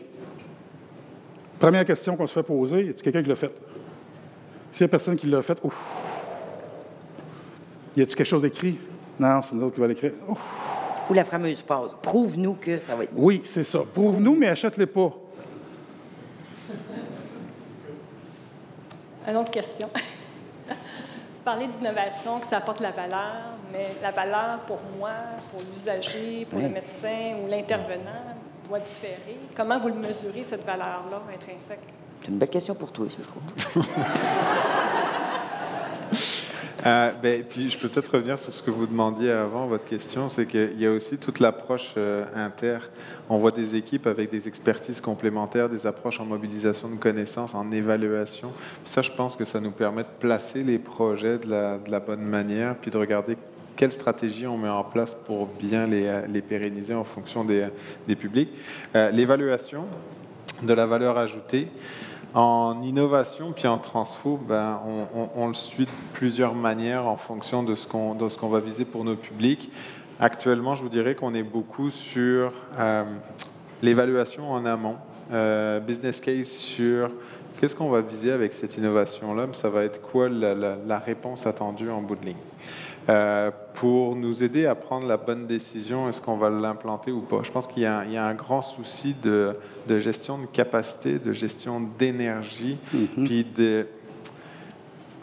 [SPEAKER 3] première question qu'on se fait poser, y a-t-il quelqu'un qui l'a fait? S'il n'y a personne qui l'a fait, ouf! Y a-t-il quelque chose d'écrit? Non, c'est nous autres qui va l'écrire. Ouf!
[SPEAKER 2] Ou la fameuse pause. Prouve-nous que ça va être...
[SPEAKER 3] Oui, c'est ça. Prouve-nous, mais achète-les pas.
[SPEAKER 6] Une autre question. Parler d'innovation, que ça apporte la valeur, mais la valeur pour moi, pour l'usager, pour le médecin ou l'intervenant doit différer. Comment vous le mesurez, cette valeur-là intrinsèque?
[SPEAKER 2] C'est une belle question pour toi, ça, je trouve.
[SPEAKER 4] Puis je peux peut-être revenir sur ce que vous demandiez avant, votre question, c'est qu'il y a aussi toute l'approche inter. On voit des équipes avec des expertises complémentaires, des approches en mobilisation de connaissances, en évaluation. Puis ça, je pense que ça nous permet de placer les projets de la bonne manière, puis de regarder quelle stratégie on met en place pour bien les pérenniser en fonction des publics. L'évaluation de la valeur ajoutée. En innovation puis en transfo, on le suit de plusieurs manières en fonction de ce qu'on va viser pour nos publics. Actuellement, je vous dirais qu'on est beaucoup sur l'évaluation en amont, business case sur qu'est-ce qu'on va viser avec cette innovation-là, ça va être quoi la réponse attendue en bout de ligne. pour nous aider à prendre la bonne décision, est-ce qu'on va l'implanter ou pas. Je pense qu'il y a un grand souci de gestion de capacité, de gestion d'énergie, puis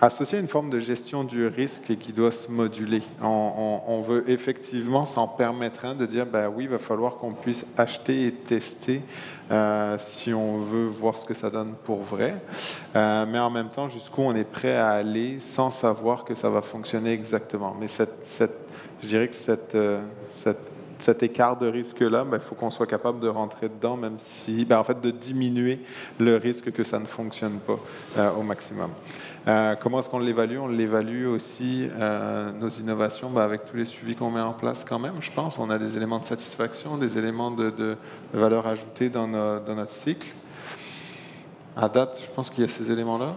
[SPEAKER 4] associé à une forme de gestion du risque qui doit se moduler. On veut effectivement s'en permettre un de dire, ben oui, il va falloir qu'on puisse acheter et tester si on veut voir ce que ça donne pour vrai, mais en même temps, jusqu'où on est prêt à aller sans savoir que ça va fonctionner exactement. Mais je dirais que cet écart de risque-là, il faut qu'on soit capable de rentrer dedans, même si, en fait, de diminuer le risque que ça ne fonctionne pas au maximum. Comment est-ce qu'on l'évalue? On l'évalue aussi, nos innovations, avec tous les suivis qu'on met en place quand même, je pense. On a des éléments de satisfaction, des éléments de valeur ajoutée dans notre cycle. À date, je pense qu'il y a ces éléments-là.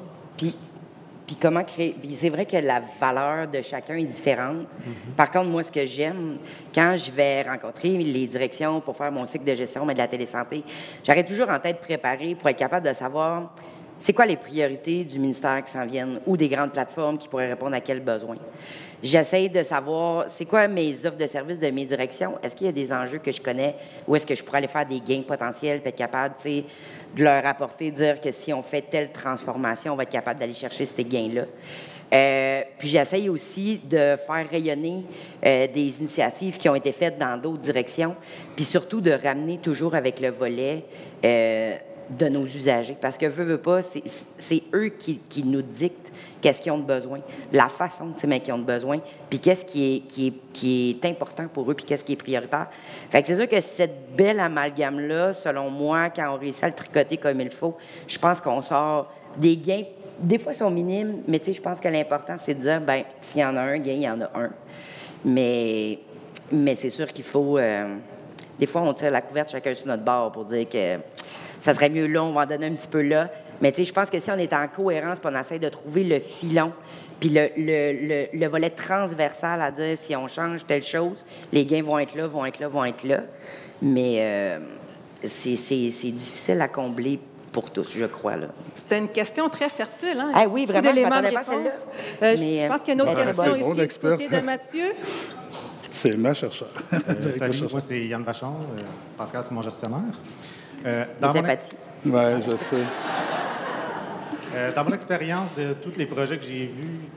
[SPEAKER 2] Puis comment créer... Puis c'est vrai que la valeur de chacun est différente. Par contre, moi, ce que j'aime, quand je vais rencontrer les directions pour faire mon cycle de gestion de la télésanté, j'aurai toujours en tête préparé pour être capable de savoir c'est quoi les priorités du ministère qui s'en viennent ou des grandes plateformes qui pourraient répondre à quels besoins. J'essaie de savoir c'est quoi mes offres de services de mes directions. Est-ce qu'il y a des enjeux que je connais ou est-ce que je pourrais aller faire des gains potentiels puis être capable, tu sais, de leur apporter, dire que si on fait telle transformation, on va être capable d'aller chercher ces gains-là. Puis j'essaye aussi de faire rayonner des initiatives qui ont été faites dans d'autres directions, puis surtout de ramener toujours avec le volet de nos usagers. Parce que, veut pas, c'est eux qui nous dictent qu'est-ce qu'ils ont de besoin, la façon qu'ils ont de besoin, puis qu'est-ce qui est important pour eux, puis qu'est-ce qui est prioritaire. Fait que c'est sûr que cette belle amalgame-là, selon moi, quand on réussit à le tricoter comme il faut, je pense qu'on sort des gains. Des fois, ils sont minimes, mais je pense que l'important, c'est de dire, s'il y en a un gain, il y en a un. Mais c'est sûr qu'il faut... des fois, on tire la couverte chacun sur notre bord pour dire que ça serait mieux là, on va en donner un petit peu là. Mais je pense que si on est en cohérence, puis on essaie de trouver le filon, puis le volet transversal à dire si on change telle chose, les gains vont être là, vont être là, vont être là. Mais c'est difficile à combler pour tous, je crois.
[SPEAKER 1] C'était une question très fertile. Hein?
[SPEAKER 2] Ah oui, vraiment, je ne m'attendais pas à celle-là.
[SPEAKER 1] Je pense qu'il y a une autre question ici, du côté de Mathieu.
[SPEAKER 3] C'est ma chercheur.
[SPEAKER 7] Salut, moi, c'est Yann Vachon. Pascal, c'est mon gestionnaire.
[SPEAKER 2] Sympathie.
[SPEAKER 3] Oui, je sais.
[SPEAKER 7] Dans mon expérience de tous les projets que j'ai vus,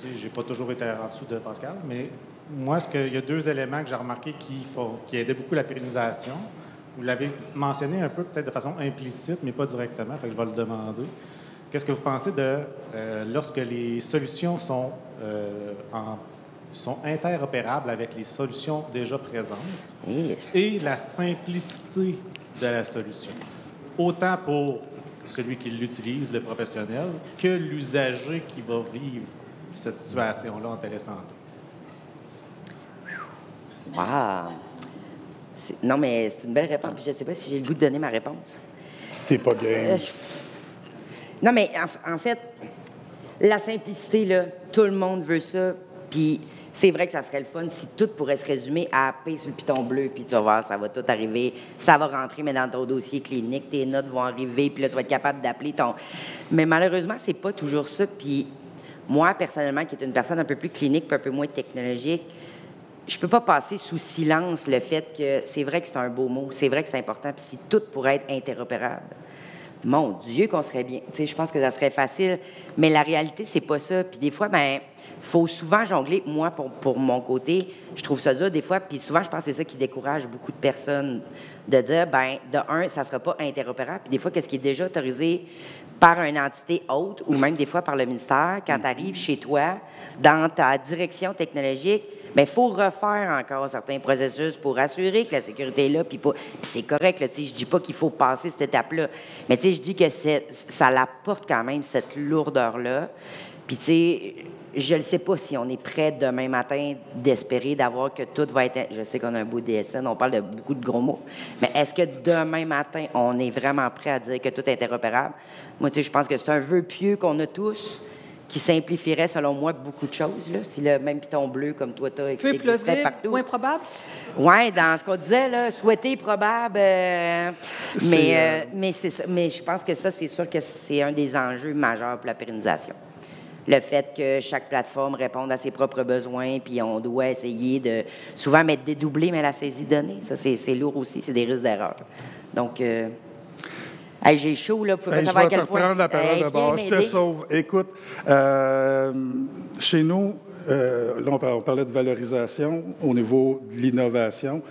[SPEAKER 7] je n'ai pas toujours été en dessous de Pascal, mais moi, il y a deux éléments que j'ai remarqués qui aidaient beaucoup la pérennisation. Vous l'avez mentionné un peu, peut-être de façon implicite, mais pas directement, fait que je vais le demander. Qu'est-ce que vous pensez de lorsque les solutions sont interopérables avec les solutions déjà présentes et la simplicité de la solution, autant pour celui qui l'utilise, le professionnel, que l'usager qui va vivre cette situation-là en télésanté?
[SPEAKER 2] Wow! Non, mais c'est une belle réponse. Je ne sais pas si j'ai le goût de donner ma réponse.
[SPEAKER 3] T'es pas game.
[SPEAKER 2] Non, mais en fait, la simplicité, là, tout le monde veut ça. Puis c'est vrai que ça serait le fun si tout pourrait se résumer à appuyer sur le piton bleu, puis tu vas voir, ça va tout arriver. Ça va rentrer, mais dans ton dossier clinique, tes notes vont arriver, puis là, tu vas être capable d'appeler ton... Mais malheureusement, c'est pas toujours ça. Puis moi, personnellement, qui est une personne un peu plus clinique, un peu moins technologique, je peux pas passer sous silence le fait que c'est vrai que c'est un beau mot, c'est vrai que c'est important, puis si tout pourrait être interopérable, mon Dieu qu'on serait bien. Tu sais, je pense que ça serait facile, mais la réalité, c'est pas ça. Puis des fois, faut souvent jongler. Moi, pour mon côté, je trouve ça dur des fois, puis souvent, je pense que c'est ça qui décourage beaucoup de personnes de dire, de un, ça sera pas interopérable, puis des fois, qu'est-ce qui est déjà autorisé par une entité autre, ou même des fois par le ministère, quand tu arrives chez toi, dans ta direction technologique, il faut refaire encore certains processus pour assurer que la sécurité est là. Puis c'est correct, là, je ne dis pas qu'il faut passer cette étape-là. Mais je dis que ça l'apporte quand même, cette lourdeur-là. Puis je ne sais pas si on est prêt demain matin d'espérer d'avoir que tout va être... Je sais qu'on a un beau DSN, on parle de beaucoup de gros mots. Mais est-ce que demain matin, on est vraiment prêt à dire que tout est interopérable? Moi, je pense que c'est un vœu pieux qu'on a tous, qui simplifierait, selon moi, beaucoup de choses. Là. Si le même piton bleu, comme toi, tu as existerait partout.
[SPEAKER 1] Moins probable?
[SPEAKER 2] Oui, dans ce qu'on disait, là, souhaité, probable. Mais je pense que ça, c'est sûr que c'est un des enjeux majeurs pour la pérennisation. le fait que chaque plateforme réponde à ses propres besoins, puis on doit essayer de souvent mettre dédoublé, mais la saisie de données, ça, c'est lourd aussi, c'est des risques d'erreur. Donc, hey, j'ai chaud, là, pour savoir à quel point...
[SPEAKER 3] Je vais te reprendre la parole d'abord. Je te sauve. Écoute, chez nous, là, on parlait de valorisation au niveau de l'innovation.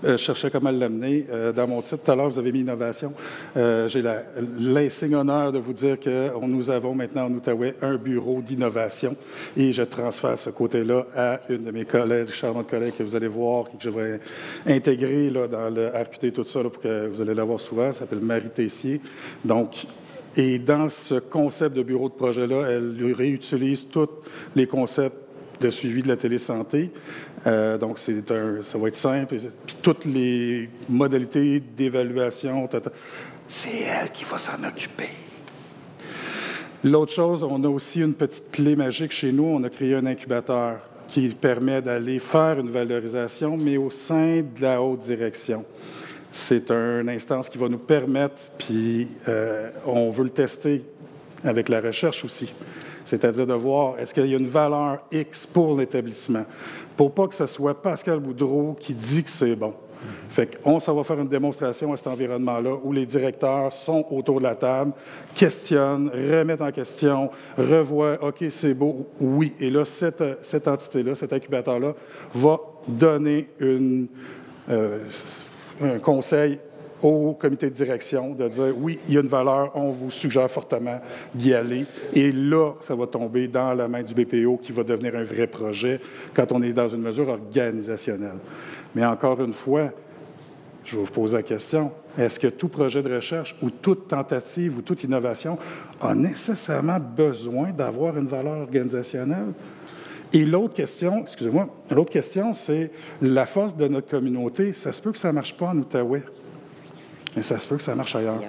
[SPEAKER 3] Je cherchais comment l'amener. Dans mon titre, tout à l'heure, vous avez mis innovation. J'ai l'insigne honneur de vous dire que nous avons maintenant en Outaouais un bureau d'innovation et je transfère ce côté-là à une de mes collègues, charmantes collègues que vous allez voir et que je vais intégrer là, dans le RQT, tout ça, là, pour que vous allez la voir souvent. Ça s'appelle Marie Tessier. Donc, et dans ce concept de bureau de projet-là, elle réutilise tous les concepts de suivi de la télésanté. Donc, ça va être simple. Puis toutes les modalités d'évaluation, c'est elle qui va s'en occuper. L'autre chose, on a aussi une petite clé magique chez nous. On a créé un incubateur qui permet d'aller faire une valorisation, mais au sein de la haute direction. C'est une instance qui va nous permettre, puis on veut le tester avec la recherche aussi. C'est-à-dire de voir est-ce qu'il y a une valeur X pour l'établissement, pour pas que ce soit Pascal Boudreau qui dit que c'est bon. Fait qu'on va faire une démonstration à cet environnement-là où les directeurs sont autour de la table, questionnent, remettent en question, revoient, OK, c'est beau, oui. Et là, cette entité-là, cet incubateur-là, va donner un conseil au comité de direction de dire oui, il y a une valeur, on vous suggère fortement d'y aller. Et là, ça va tomber dans la main du BPO qui va devenir un vrai projet quand on est dans une mesure organisationnelle. Mais encore une fois, je vais vous poser la question, est-ce que tout projet de recherche ou toute tentative ou toute innovation a nécessairement besoin d'avoir une valeur organisationnelle? Et l'autre question, c'est la force de notre communauté. Ça se peut que ça ne marche pas en Outaouais. Mais ça se peut que ça marche ailleurs.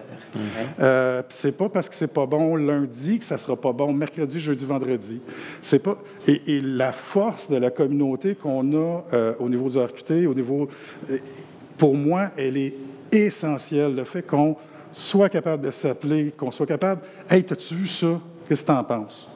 [SPEAKER 3] C'est pas parce que c'est pas bon lundi que ça sera pas bon mercredi, jeudi, vendredi. C'est pas et la force de la communauté qu'on a au niveau du RQT, pour moi, elle est essentielle. Le fait qu'on soit capable de s'appeler, qu'on soit capable. Hey, t'as-tu vu ça? Qu'est-ce que t'en penses?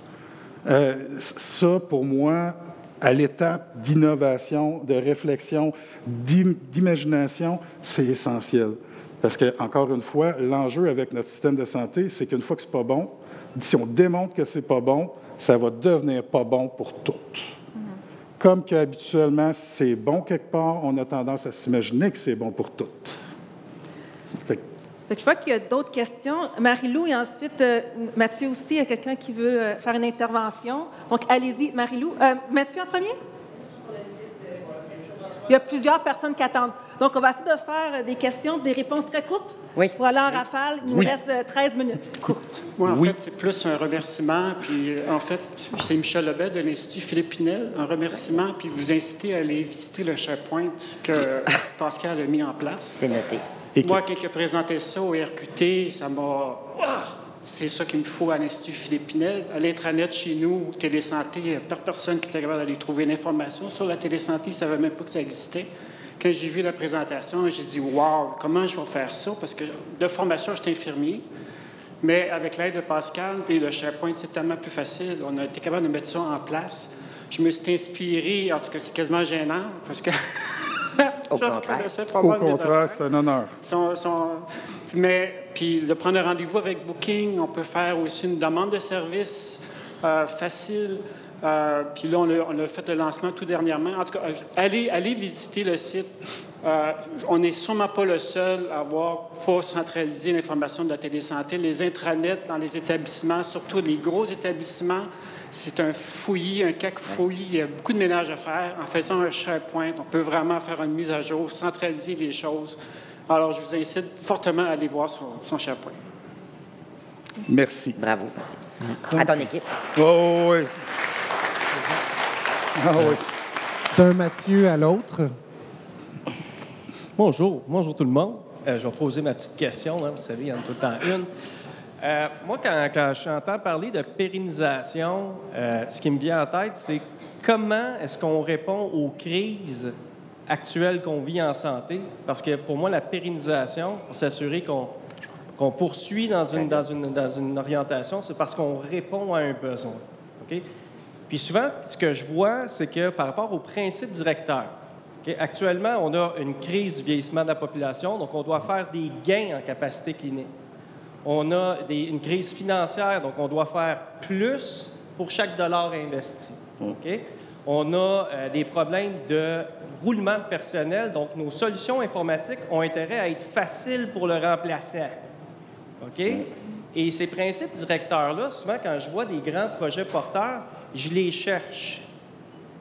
[SPEAKER 3] Ça, pour moi, à l'étape d'innovation, de réflexion, d'imagination, c'est essentiel. Parce que, encore une fois, l'enjeu avec notre système de santé, c'est qu'une fois que c'est pas bon, si on démontre que c'est pas bon, ça va devenir pas bon pour toutes. Comme qu'habituellement, si c'est bon quelque part, on a tendance à s'imaginer que c'est bon pour toutes.
[SPEAKER 1] Je vois qu'il y a d'autres questions. Marie-Lou et ensuite Mathieu aussi, il y a quelqu'un qui veut faire une intervention. Donc, allez-y, Marie-Lou. Mathieu en premier? Il y a plusieurs personnes qui attendent. Donc, on va essayer de faire des questions, des réponses très courtes.
[SPEAKER 2] Oui.
[SPEAKER 1] Pour aller en rafale. Il nous reste 13 minutes. Courtes.
[SPEAKER 8] Moi, en fait, c'est plus un remerciement. Puis, en fait, c'est Michel Lebet de l'Institut Philippe Pinel. Un remerciement, puis vous inciter à aller visiter le SharePoint que Pascal a mis en place.
[SPEAKER 2] C'est noté.
[SPEAKER 8] Moi, quand il a présenté ça au RQT, ça m'a... C'est ça qu'il me faut à l'Institut Philippe Pinel. À l'intranet chez nous, Télésanté, il n'y a personne qui était capable d'aller trouver l'information sur la télésanté. Ils ne savaient même pas que ça existait. Quand j'ai vu la présentation, j'ai dit « Wow, comment je vais faire ça? » Parce que de formation, je suis infirmier. Mais avec l'aide de Pascal et le SharePoint, c'est tellement plus facile. On a été capable de mettre ça en place. Je me suis inspiré, en tout cas, c'est quasiment gênant, parce que...
[SPEAKER 2] Au contraire,
[SPEAKER 3] c'est un honneur.
[SPEAKER 8] Mais puis de prendre un rendez-vous avec Booking, on peut faire aussi une demande de service facile. Puis là, on a fait le lancement tout dernièrement. En tout cas, allez visiter le site. On n'est sûrement pas le seul à avoir pas centralisé l'information de la télésanté. Les intranets dans les établissements, surtout les gros établissements, c'est un fouillis, un cacofouillis. Il y a beaucoup de ménage à faire. En faisant un SharePoint, on peut vraiment faire une mise à jour, centraliser les choses. Alors, je vous incite fortement à aller voir son SharePoint.
[SPEAKER 3] Merci.
[SPEAKER 2] Bravo. À ton équipe.
[SPEAKER 3] Oh oui. Ah oui.
[SPEAKER 9] D'un Mathieu à l'autre.
[SPEAKER 10] Bonjour tout le monde. Je vais poser ma petite question. Hein. Vous savez, il y en a tout le temps une. Moi, quand j'entends parler de pérennisation, ce qui me vient en tête, c'est comment est-ce qu'on répond aux crises actuelles qu'on vit en santé? Parce que pour moi, la pérennisation, pour s'assurer qu'on poursuit dans une orientation, c'est parce qu'on répond à un besoin. OK? Puis souvent, ce que je vois, c'est que par rapport aux principes directeurs, OK, actuellement, on a une crise du vieillissement de la population, donc on doit faire des gains en capacité clinique. On a une crise financière, donc on doit faire plus pour chaque dollar investi. OK? On a des problèmes de roulement de personnel, donc nos solutions informatiques ont intérêt à être faciles pour le remplaçant. OK? Et ces principes directeurs-là, souvent, quand je vois des grands projets porteurs, je les cherche.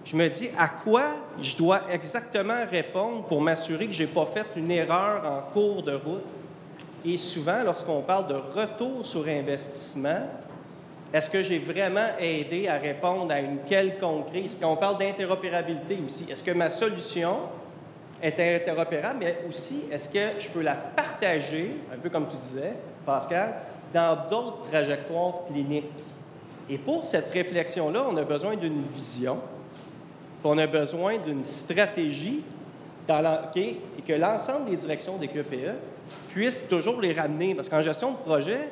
[SPEAKER 10] Je me dis à quoi je dois exactement répondre pour m'assurer que je n'ai pas fait une erreur en cours de route. Et souvent, lorsqu'on parle de retour sur investissement, est-ce que j'ai vraiment aidé à répondre à une quelconque crise? Puis on parle d'interopérabilité aussi. Est-ce que ma solution est interopérable, mais aussi, est-ce que je peux la partager, un peu comme tu disais, Pascal, dans d'autres trajectoires cliniques? Et pour cette réflexion-là, on a besoin d'une vision, puis on a besoin d'une stratégie et que l'ensemble des directions des QPE puissent toujours les ramener. Parce qu'en gestion de projet,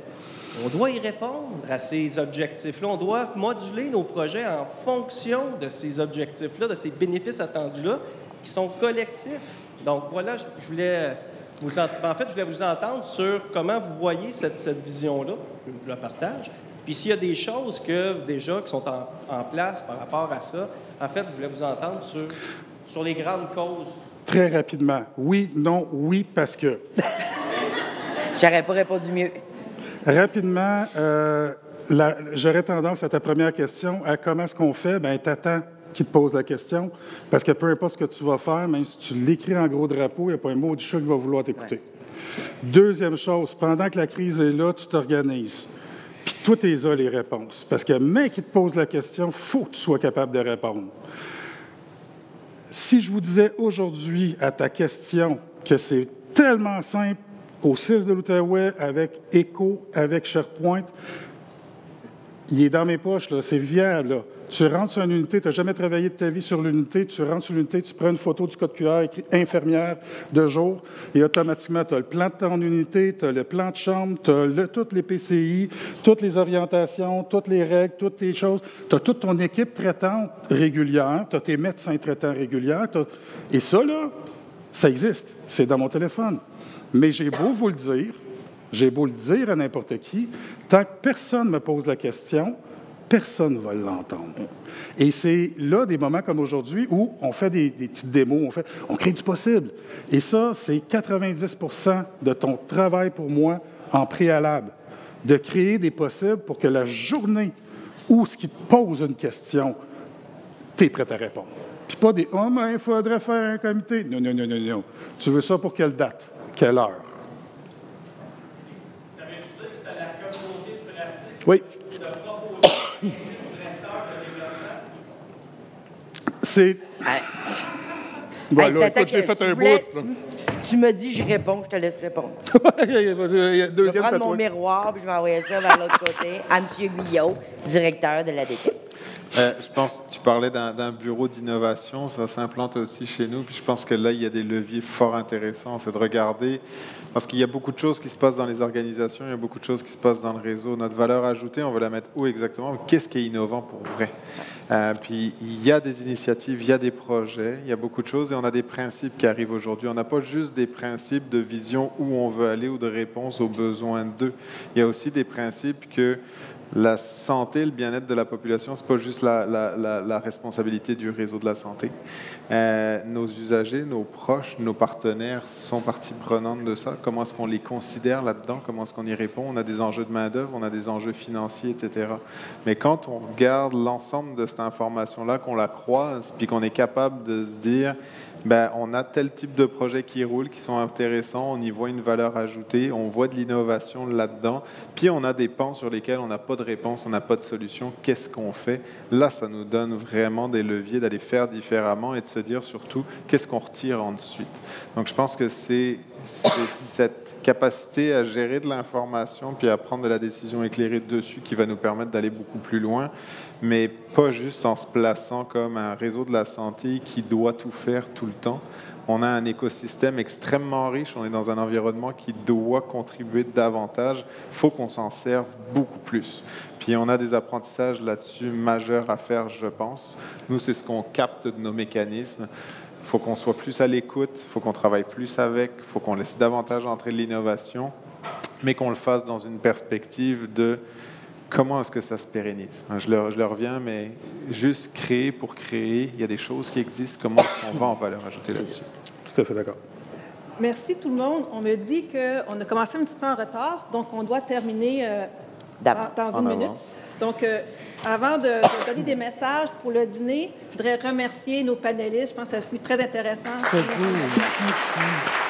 [SPEAKER 10] on doit y répondre à ces objectifs-là. On doit moduler nos projets en fonction de ces objectifs-là, de ces bénéfices attendus-là, qui sont collectifs. Donc voilà, je voulais vous entendre sur comment vous voyez cette vision-là. Je la partage. Puis s'il y a des choses qui sont en place par rapport à ça, en fait, je voulais vous entendre sur les grandes causes.
[SPEAKER 3] Très rapidement. Oui, non, oui, parce que.
[SPEAKER 2] J'aurais pas répondu mieux.
[SPEAKER 3] Rapidement, j'aurais tendance à ta première question, à comment est-ce qu'on fait? Bien, t'attends qu'il te pose la question, parce que peu importe ce que tu vas faire, même si tu l'écris en gros drapeau, il n'y a pas un mot du chat qui va vouloir t'écouter. Ouais. Deuxième chose, pendant que la crise est là, tu t'organises. Puis toi, tu as les réponses. Parce que même qui te pose la question, il faut que tu sois capable de répondre. Si je vous disais aujourd'hui à ta question que c'est tellement simple au 6 de l'Outaouais, avec Echo, avec SharePoint, il est dans mes poches, là, c'est viable. Là. Tu rentres sur une unité, tu n'as jamais travaillé de ta vie sur l'unité, tu rentres sur l'unité, tu prends une photo du code QR écrit « infirmière de jour » et automatiquement, tu as le plan de ton unité, tu as le plan de chambre, tu as toutes les PCI, toutes les orientations, toutes les règles, toutes les choses. Tu as toute ton équipe traitante régulière, tu as tes médecins traitants réguliers. Et ça, là, ça existe. C'est dans mon téléphone. Mais j'ai beau vous le dire à n'importe qui, tant que personne ne me pose la question, personne ne va l'entendre. Et c'est là des moments comme aujourd'hui où on fait des petites démos, on crée du possible. Et ça, c'est 90% de ton travail pour moi en préalable, de créer des possibles pour que la journée où ce qui te pose une question, tu es prêt à répondre. Puis pas des « Oh, mais il faudrait faire un comité ». Non, non, non, non, non. Tu veux ça pour quelle date? Quelle heure?
[SPEAKER 10] Ça veut dire que c'est à la communauté de pratique
[SPEAKER 3] oui.
[SPEAKER 10] de proposer un directeur de développement?
[SPEAKER 3] C'est...
[SPEAKER 2] Bon,
[SPEAKER 3] là, écoute, j'ai fait un bout.
[SPEAKER 2] Tu me dis, je réponds, je te laisse répondre.
[SPEAKER 3] Je vais
[SPEAKER 2] prendre mon miroir puis je vais envoyer ça vers l'autre côté à M. Guyot, directeur de l'ADC.
[SPEAKER 4] Je pense que tu parlais d'un bureau d'innovation, ça s'implante aussi chez nous, puis je pense que là, il y a des leviers fort intéressants, c'est de regarder, parce qu'il y a beaucoup de choses qui se passent dans les organisations, il y a beaucoup de choses qui se passent dans le réseau. Notre valeur ajoutée, on va la mettre où exactement? Qu'est-ce qui est innovant pour vrai? Puis il y a des initiatives, il y a des projets, il y a beaucoup de choses, et on a des principes qui arrivent aujourd'hui. On n'a pas juste des principes de vision où on veut aller ou de réponse aux besoins d'eux. Il y a aussi des principes que la santé, le bien-être de la population, ce n'est pas juste la responsabilité du réseau de la santé. Nos usagers, nos proches, nos partenaires sont partie prenante de ça. Comment est-ce qu'on les considère là-dedans? Comment est-ce qu'on y répond? On a des enjeux de main-d'œuvre, on a des enjeux financiers, etc. Mais quand on regarde l'ensemble de cette information-là, qu'on la croise, puis qu'on est capable de se dire ben, on a tel type de projets qui roulent, qui sont intéressants, on y voit une valeur ajoutée, on voit de l'innovation là-dedans, puis on a des pans sur lesquels on n'a pas de réponse, on n'a pas de solution, qu'est-ce qu'on fait? Là, ça nous donne vraiment des leviers d'aller faire différemment et de se dire surtout qu'est-ce qu'on retire ensuite. Donc je pense que c'est cette capacité à gérer de l'information puis à prendre de la décision éclairée dessus qui va nous permettre d'aller beaucoup plus loin, mais pas juste en se plaçant comme un réseau de la santé qui doit tout faire tout le temps. On a un écosystème extrêmement riche, on est dans un environnement qui doit contribuer davantage. Il faut qu'on s'en serve beaucoup plus. Puis on a des apprentissages là-dessus majeurs à faire, je pense. Nous, c'est ce qu'on capte de nos mécanismes. Il faut qu'on soit plus à l'écoute, il faut qu'on travaille plus avec, il faut qu'on laisse davantage entrer de l'innovation, mais qu'on le fasse dans une perspective de comment est-ce que ça se pérennise. Je le reviens, mais juste créer pour créer, il y a des choses qui existent, comment est-ce qu'on va en valeur ajoutée là-dessus?
[SPEAKER 3] Tout à fait d'accord.
[SPEAKER 1] Merci tout le monde. On me dit qu'on a commencé un petit peu en retard, donc on doit terminer dans une minute. Donc, avant de donner des messages pour le dîner, je voudrais remercier nos panélistes. Je pense que ça fut très intéressant.
[SPEAKER 9] Très cool. Merci.